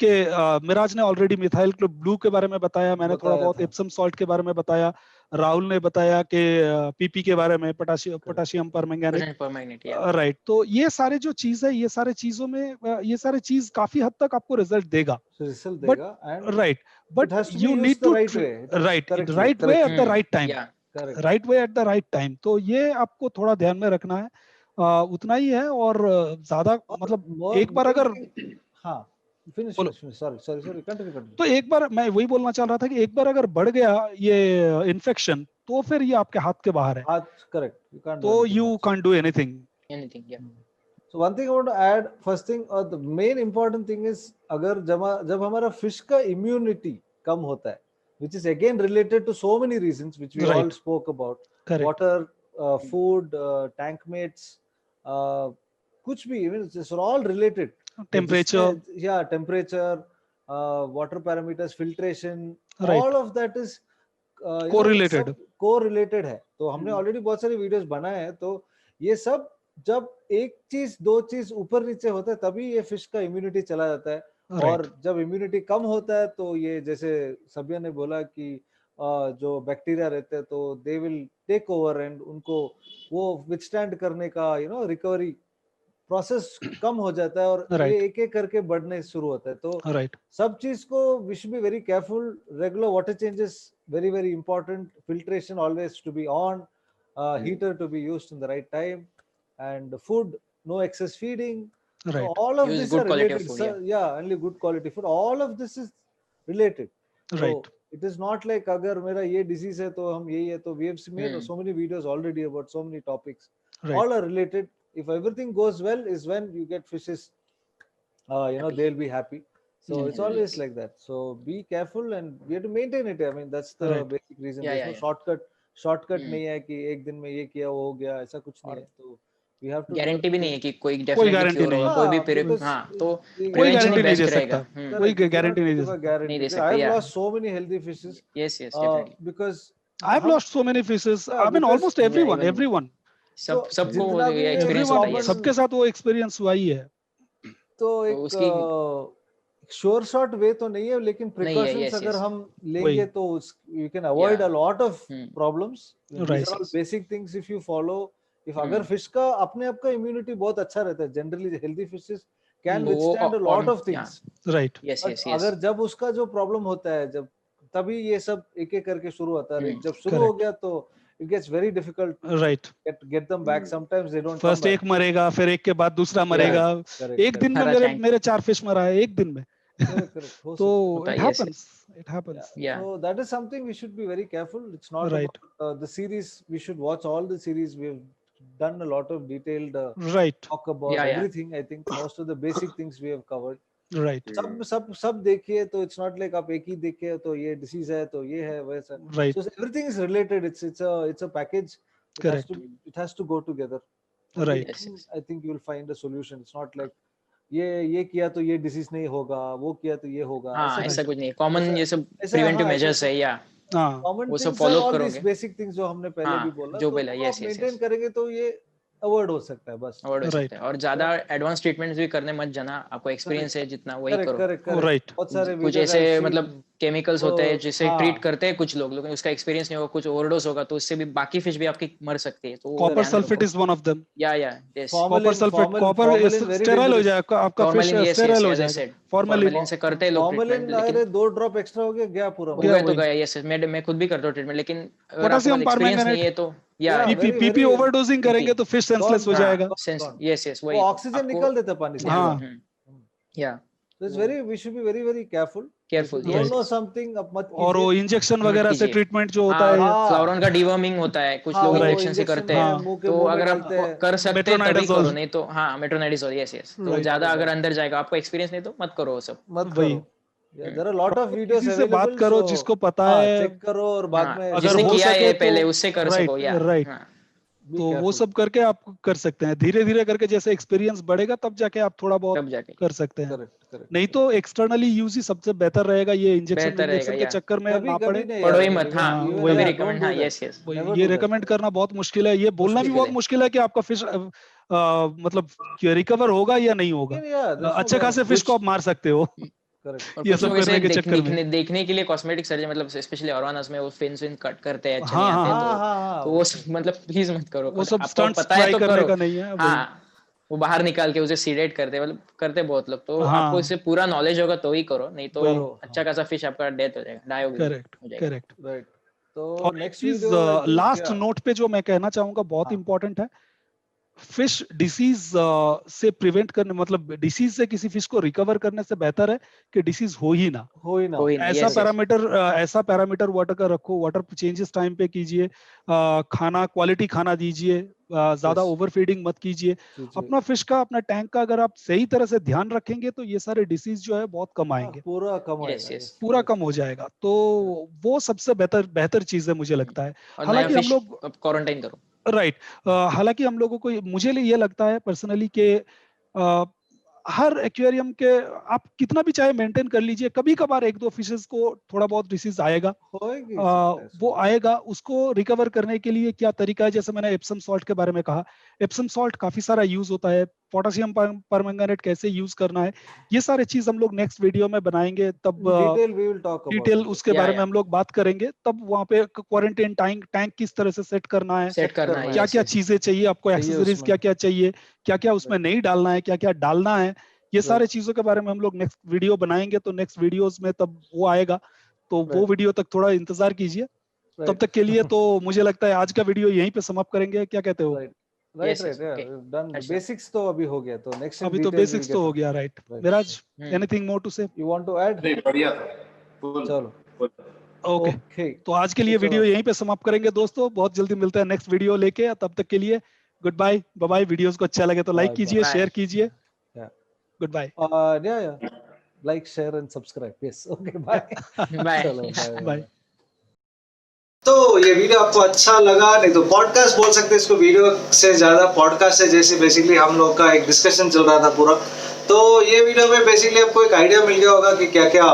[SPEAKER 3] कि मिराज ने ऑलरेडी मिथाइल ब्लू के बारे में बताया, मैंने थोड़ा बहुत एप्सम सॉल्ट के बारे में बताया, राहुल ने बताया कि पीपी के बारे में, पोटाशियम परमैंगनेट। राइट, तो ये सारे जो चीज है, ये सारे चीजों में ये सारे चीज काफी हद तक आपको रिजल्ट देगा। Right, but you need to right way at the right time, right way at the right time. तो ये आपको थोड़ा ध्यान में रखना है, उतना ही है। और ज्यादा मतलब एक बार अगर continue. तो एक बार मैं वही बोलना चाह रहा था कि एक बार अगर बढ़ गया ये इन्फेक्शन तो फिर ये आपके हाथ के बाहर है,
[SPEAKER 5] करेक्ट,
[SPEAKER 3] तो you can't do anything.
[SPEAKER 5] So one thing I want to add, first thing, the main important thing is अगर जब हमारा fish का immunity कम होता है, which is again related to so many reasons which we all spoke about.
[SPEAKER 3] Correct.
[SPEAKER 5] Water, food, tank mates, कुछ भी, even it's all related.
[SPEAKER 3] Temperature.
[SPEAKER 5] Yeah, temperature, water parameters, filtration,
[SPEAKER 3] Right.
[SPEAKER 5] all of that is
[SPEAKER 3] correlated.
[SPEAKER 5] correlated है. तो हमने already बहुत सारे videos बनाए हैं, तो ये सब जब एक चीज दो चीज ऊपर नीचे होता है तभी ये फिश का इम्यूनिटी चला जाता है. और जब इम्यूनिटी कम होता है तो ये जैसे सबिया ने बोला कि जो बैक्टीरिया रहते हैं तो they will take over and उनको वो विथस्टैंड करने का रिकवरी प्रोसेस कम हो जाता है और ये एक एक करके बढ़ने शुरू होता है. तो सब चीज को we should be very careful. Regular water changes very very important. Filtration always to be on. Heater to be used in the right time. And food, no excess feeding.
[SPEAKER 3] Right.
[SPEAKER 5] So all of this are related.
[SPEAKER 4] Food,
[SPEAKER 5] only good quality food. All of this is related.
[SPEAKER 3] Right.
[SPEAKER 5] So it is not like अगर मेरा ये disease है तो हम यही है तो we have made so many videos already about so many topics.
[SPEAKER 3] Right.
[SPEAKER 5] All are related. If everything goes well is when you get fishes, they'll be happy. So it's always like that. So be careful and we have to maintain it. I mean that's the basic reason. There's no shortcut नहीं है कि एक दिन में ये किया वो हो गया, ऐसा कुछ नहीं है. तो we have to
[SPEAKER 4] गारंटी भी नहीं है कि कोई डेफिनेटली क्योर होगा, कोई भी तो
[SPEAKER 3] कोई गारंटी नहीं दे सकता. कोई गारंटी नहीं
[SPEAKER 5] दे सकता. I have lost so many healthy fishes.
[SPEAKER 4] Yes, definitely.
[SPEAKER 5] Because
[SPEAKER 3] I have lost so many fishes. I mean almost everyone.
[SPEAKER 4] सबको एक्सपीरियंस होता है.
[SPEAKER 3] सबके साथ वो एक्सपीरियंस हुआ ही है.
[SPEAKER 5] तो एक श्योर शॉट वे तो नहीं है, लेकिन प्रिकॉशंस अगर हम लेंगे तो you can avoid a lot of problems. Basic things if you follow. If अगर फिश का अपने आप का इम्यूनिटी बहुत अच्छा रहता है, generally healthy fishes can withstand a lot of things.
[SPEAKER 3] Right.
[SPEAKER 5] अगर जब उसका जो प्रॉब्लम होता है, जब तभी ये सब एक एक करके शुरू होता है. जब शुरू हो गया तो it gets very difficult.
[SPEAKER 3] Right.
[SPEAKER 5] Get them back. Sometimes they don't.
[SPEAKER 3] First एक मरेगा, फिर एक के बाद दूसरा मरेगा. एक दिन में मेरे 4 फिश मरा है एक दिन में. So it happens. It happens.
[SPEAKER 5] Yeah. So that is something we should be very careful. It's not
[SPEAKER 3] right.
[SPEAKER 5] About, the series. We should watch all the series. We've done a lot of detailed talk about everything. I think most of the basic things we have covered.
[SPEAKER 3] Right.
[SPEAKER 5] सब देखिए तो it's not like आप एक ही देखे तो ये disease है तो ये है वैसा.
[SPEAKER 3] Right.
[SPEAKER 5] So everything is related. It's a package.
[SPEAKER 3] Correct.
[SPEAKER 5] It has to go together.
[SPEAKER 3] Right.
[SPEAKER 5] I think you will find a solution. It's not like ये किया तो ये डिसीज नहीं होगा, वो किया तो ये होगा.
[SPEAKER 4] ऐसा कुछ नहीं. कॉमन ये सब प्रिवेंटिव मेजर्स है या वो सब फॉलो करोगे.
[SPEAKER 5] बेसिक थिंग्स जो हमने पहले भी बोला,
[SPEAKER 4] जो बोला यस
[SPEAKER 5] मेंटेन करेंगे तो ये अवॉइड हो सकता है. बस
[SPEAKER 4] अवॉइड हो सकता है. और ज्यादा एडवांस ट्रीटमेंट्स भी करने मत जाना. आपको एक्सपीरियंस है जितना वही करो.
[SPEAKER 3] राइट.
[SPEAKER 5] बहुत सारे
[SPEAKER 4] कुछ ऐसे मतलब केमिकल्स होते हैं जिससे ट्रीट करते हैं कुछ लोग, लेकिन उसका एक्सपीरियंस नहीं होगा, कुछ ओवरडोज होगा तो उससे भी बाकी फिश भी आपकी मर सकती है. तो
[SPEAKER 3] copper sulphate is one of them.
[SPEAKER 4] Yes.
[SPEAKER 3] Copper sulphate, copper sterile हो जाएगा आपका फिश, स्टेराइल हो जाएगा. फॉर्मेलिन
[SPEAKER 4] से करते हैं लोग ट्रीटमेंट,
[SPEAKER 5] लेकिन 2 ड्रॉप एक्स्ट्रा हो गया पूरा
[SPEAKER 4] हो गया तो गया. यस, मैं खुद भी करता हूं ट्रीटमेंट, लेकिन
[SPEAKER 3] पोटेशियम
[SPEAKER 4] एक्सपीरियंस नहीं है तो
[SPEAKER 3] पीपी ओवरडोजिंग करेंगे तो फिश सेंसलेस हो जाएगा.
[SPEAKER 4] यस वही
[SPEAKER 5] ऑक्सीजन निकाल देता है पानी से.
[SPEAKER 3] हां
[SPEAKER 5] या so it's very, we should be very very careful. Don't know something अब मत कीजिए.
[SPEAKER 3] और वो इंजेक्शन वगैरह से ट्रीटमेंट जो होता है,
[SPEAKER 4] फ्लोरोन का डिवर्मिंग होता है, कुछ लोग इंजेक्शन से करते हैं. तो अगर आप कर सकते हैं तभी करो, नहीं तो मेट्रोनाइडाजोल. यस. तो ज्यादा अगर अंदर जाएगा, आपको एक्सपीरियंस नहीं तो मत करो वो सब.
[SPEAKER 5] मत करो. There are a lot of videos
[SPEAKER 3] available. से बात करो जिसको पता है,
[SPEAKER 5] चेक करो और बाद में
[SPEAKER 4] अगर हो सके पहले उससे कर सको.
[SPEAKER 3] राइट. तो वो सब करके आप कर सकते हैं. धीरे धीरे करके जैसे एक्सपीरियंस बढ़ेगा तब जाके आप थोड़ा बहुत कर सकते हैं. नहीं तो एक्सटर्नली यूज ही सबसे बेहतर रहेगा. ये इंजेक्शन के चक्कर में ना
[SPEAKER 4] पड़ो ही मत. वही रिकमेंड. यस.
[SPEAKER 3] ये रिकमेंड करना बहुत मुश्किल है. ये बोलना भी बहुत मुश्किल है कि आपका फिश मतलब रिकवर होगा या नहीं होगा. अच्छे खासे फिश को आप मार सकते हो.
[SPEAKER 4] ये सब करने के चक्कर में देखने के लिए कॉस्मेटिक सर्जन, मतलब स्पेशली अरवानास में वो फिन्स कट करते हैं, अच्छा नहीं आते तो वो मतलब प्लीज मत करो.
[SPEAKER 3] वो सब स्टंट्स ट्राई करने का नहीं है.
[SPEAKER 4] वो बाहर निकाल के उसे सीडेट करते, मतलब करते बहुत लोग. तो आपको इससे पूरा नॉलेज होगा तो ही करो, नहीं तो अच्छा खासा फिश आपका डेथ हो जाएगा, डाई हो जाएगा.
[SPEAKER 3] करेक्ट.
[SPEAKER 5] तो
[SPEAKER 3] नेक्स्ट चीज लास्ट नोट पे जो मैं कहना चाहूंगा बहुत इंपॉर्टेंट है, फिश डिसीज से प्रिवेंट करने, मतलब डिसीज से किसी फिश को रिकवर करने से बेहतर है कि डिसीज हो ही ना। ऐसा पैरामीटर वाटर का रखो, वाटर चेंजेस टाइम पे कीजिए, खाना क्वालिटी खाना दीजिए, ज्यादा ओवरफीडिंग मत कीजिए। अपना फिश का, अपना टैंक का अगर आप सही तरह से ध्यान रखेंगे तो ये सारे डिसीज जो है बहुत कम आएंगे, पूरा कम हो जाएगा। तो वो सबसे बेहतर चीज है मुझे लगता है। हालांकि हम लोग
[SPEAKER 4] क्वारंटाइन करो,
[SPEAKER 3] राइट। हालांकि हम लोगों को, मुझे ये लगता है पर्सनली कि हर एक्वेरियम के आप कितना भी चाहे मेंटेन कर लीजिए, कभी कभार एक दो फिशेस को थोड़ा बहुत डिसीज आएगा, वो आएगा। उसको रिकवर करने के लिए क्या तरीका है, जैसे मैंने एप्सम सॉल्ट के बारे में कहा, एप्सम सॉल्ट काफी सारा यूज होता है, पोटेशियम परमैंगनेट कैसे यूज करना है, ये सारे चीज हम लोग नेक्स्ट वीडियो में बनाएंगे, तब डिटेल उसके बारे में हम लोग बात करेंगे। तब वहाँ पे क्वारंटाइन टैंक किस तरह से सेट करना है, क्या क्या चीजें चाहिए आपको, एक्सेसरीज क्या क्या चाहिए, क्या क्या उसमें नहीं डालना है, क्या क्या डालना है, ये सारे चीजों के बारे में हम लोग नेक्स्ट वीडियो बनाएंगे। तो नेक्स्ट वीडियोस में तब वो आएगा, तो वो वीडियो तक थोड़ा इंतजार कीजिए। तब तक के लिए तो मुझे लगता है आज का वीडियो यहीं पे समाप्त करेंगे, क्या कहते हो?
[SPEAKER 5] बेसिक्स तो अभी हो गया, तो नेक्स्ट
[SPEAKER 3] अभी तो बेसिक्स तो हो गया, right. Viraj, anything more to say?
[SPEAKER 5] You want to add?
[SPEAKER 1] नहीं, बढ़िया था,
[SPEAKER 3] चलो ओके, तो आज के लिए वीडियो यहीं पे समाप्त करेंगे दोस्तों। बहुत जल्दी मिलते हैं नेक्स्ट वीडियो लेके, तब तक के लिए goodbye, bye bye. Videos को अच्छा लगे तो लाइक कीजिए, शेयर कीजिए। Goodbye.
[SPEAKER 5] Like, share and subscribe. Yes, okay, bye bye
[SPEAKER 3] bye.
[SPEAKER 2] तो ये वीडियो आपको अच्छा लगा, नहीं तो पॉडकास्ट बोल सकते हैं इसको, वीडियो से ज्यादा पॉडकास्ट है, जैसे बेसिकली हम लोग का एक डिस्कशन चल रहा था पूरा। तो ये वीडियो में बेसिकली आपको एक आइडिया मिल गया होगा कि क्या क्या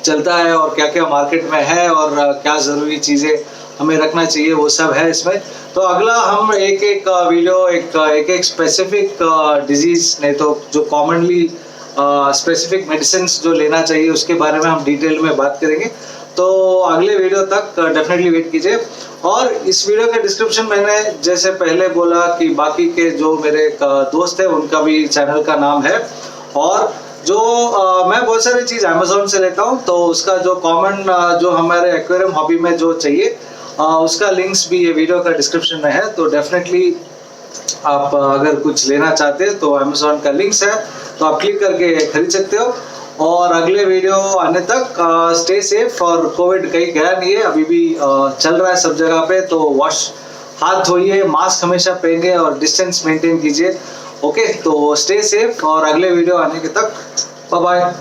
[SPEAKER 2] चलता है और क्या क्या मार्केट में है और क्या जरूरी चीजें हमें रखना चाहिए, वो सब है इसमें। तो अगला हम एक एक वीडियो एक स्पेसिफिक डिजीज, नहीं तो जो कॉमनली स्पेसिफिक मेडिसिन जो लेना चाहिए उसके बारे में हम डिटेल में बात करेंगे। तो अगले वीडियो तक डेफिनेटली वेट कीजिए। और इस वीडियो के डिस्क्रिप्शन मैंने जैसे पहले बोला कि बाकी के जो मेरे दोस्त हैं उनका भी चैनल का नाम है, और जो मैं बहुत सारी चीज़ अमेज़ॉन से लेता हूँ, तो उसका जो कॉमन जो हमारे एक्वेरियम हॉबी में जो चाहिए उसका लिंक्स भी ये वीडियो का डिस्क्रिप्शन में है। तो डेफिनेटली आप अगर कुछ लेना चाहते हैं तो अमेज़ॉन का लिंक्स है, तो आप क्लिक करके खरीद सकते हो। और अगले वीडियो आने तक स्टे सेफ, और कोविड कहीं गया नहीं है, अभी भी चल रहा है सब जगह पे। तो हाथ धोइए, मास्क हमेशा पहनिए और डिस्टेंस मेंटेन कीजिए। ओके, तो स्टे सेफ, और अगले वीडियो आने के तक बाय बाय।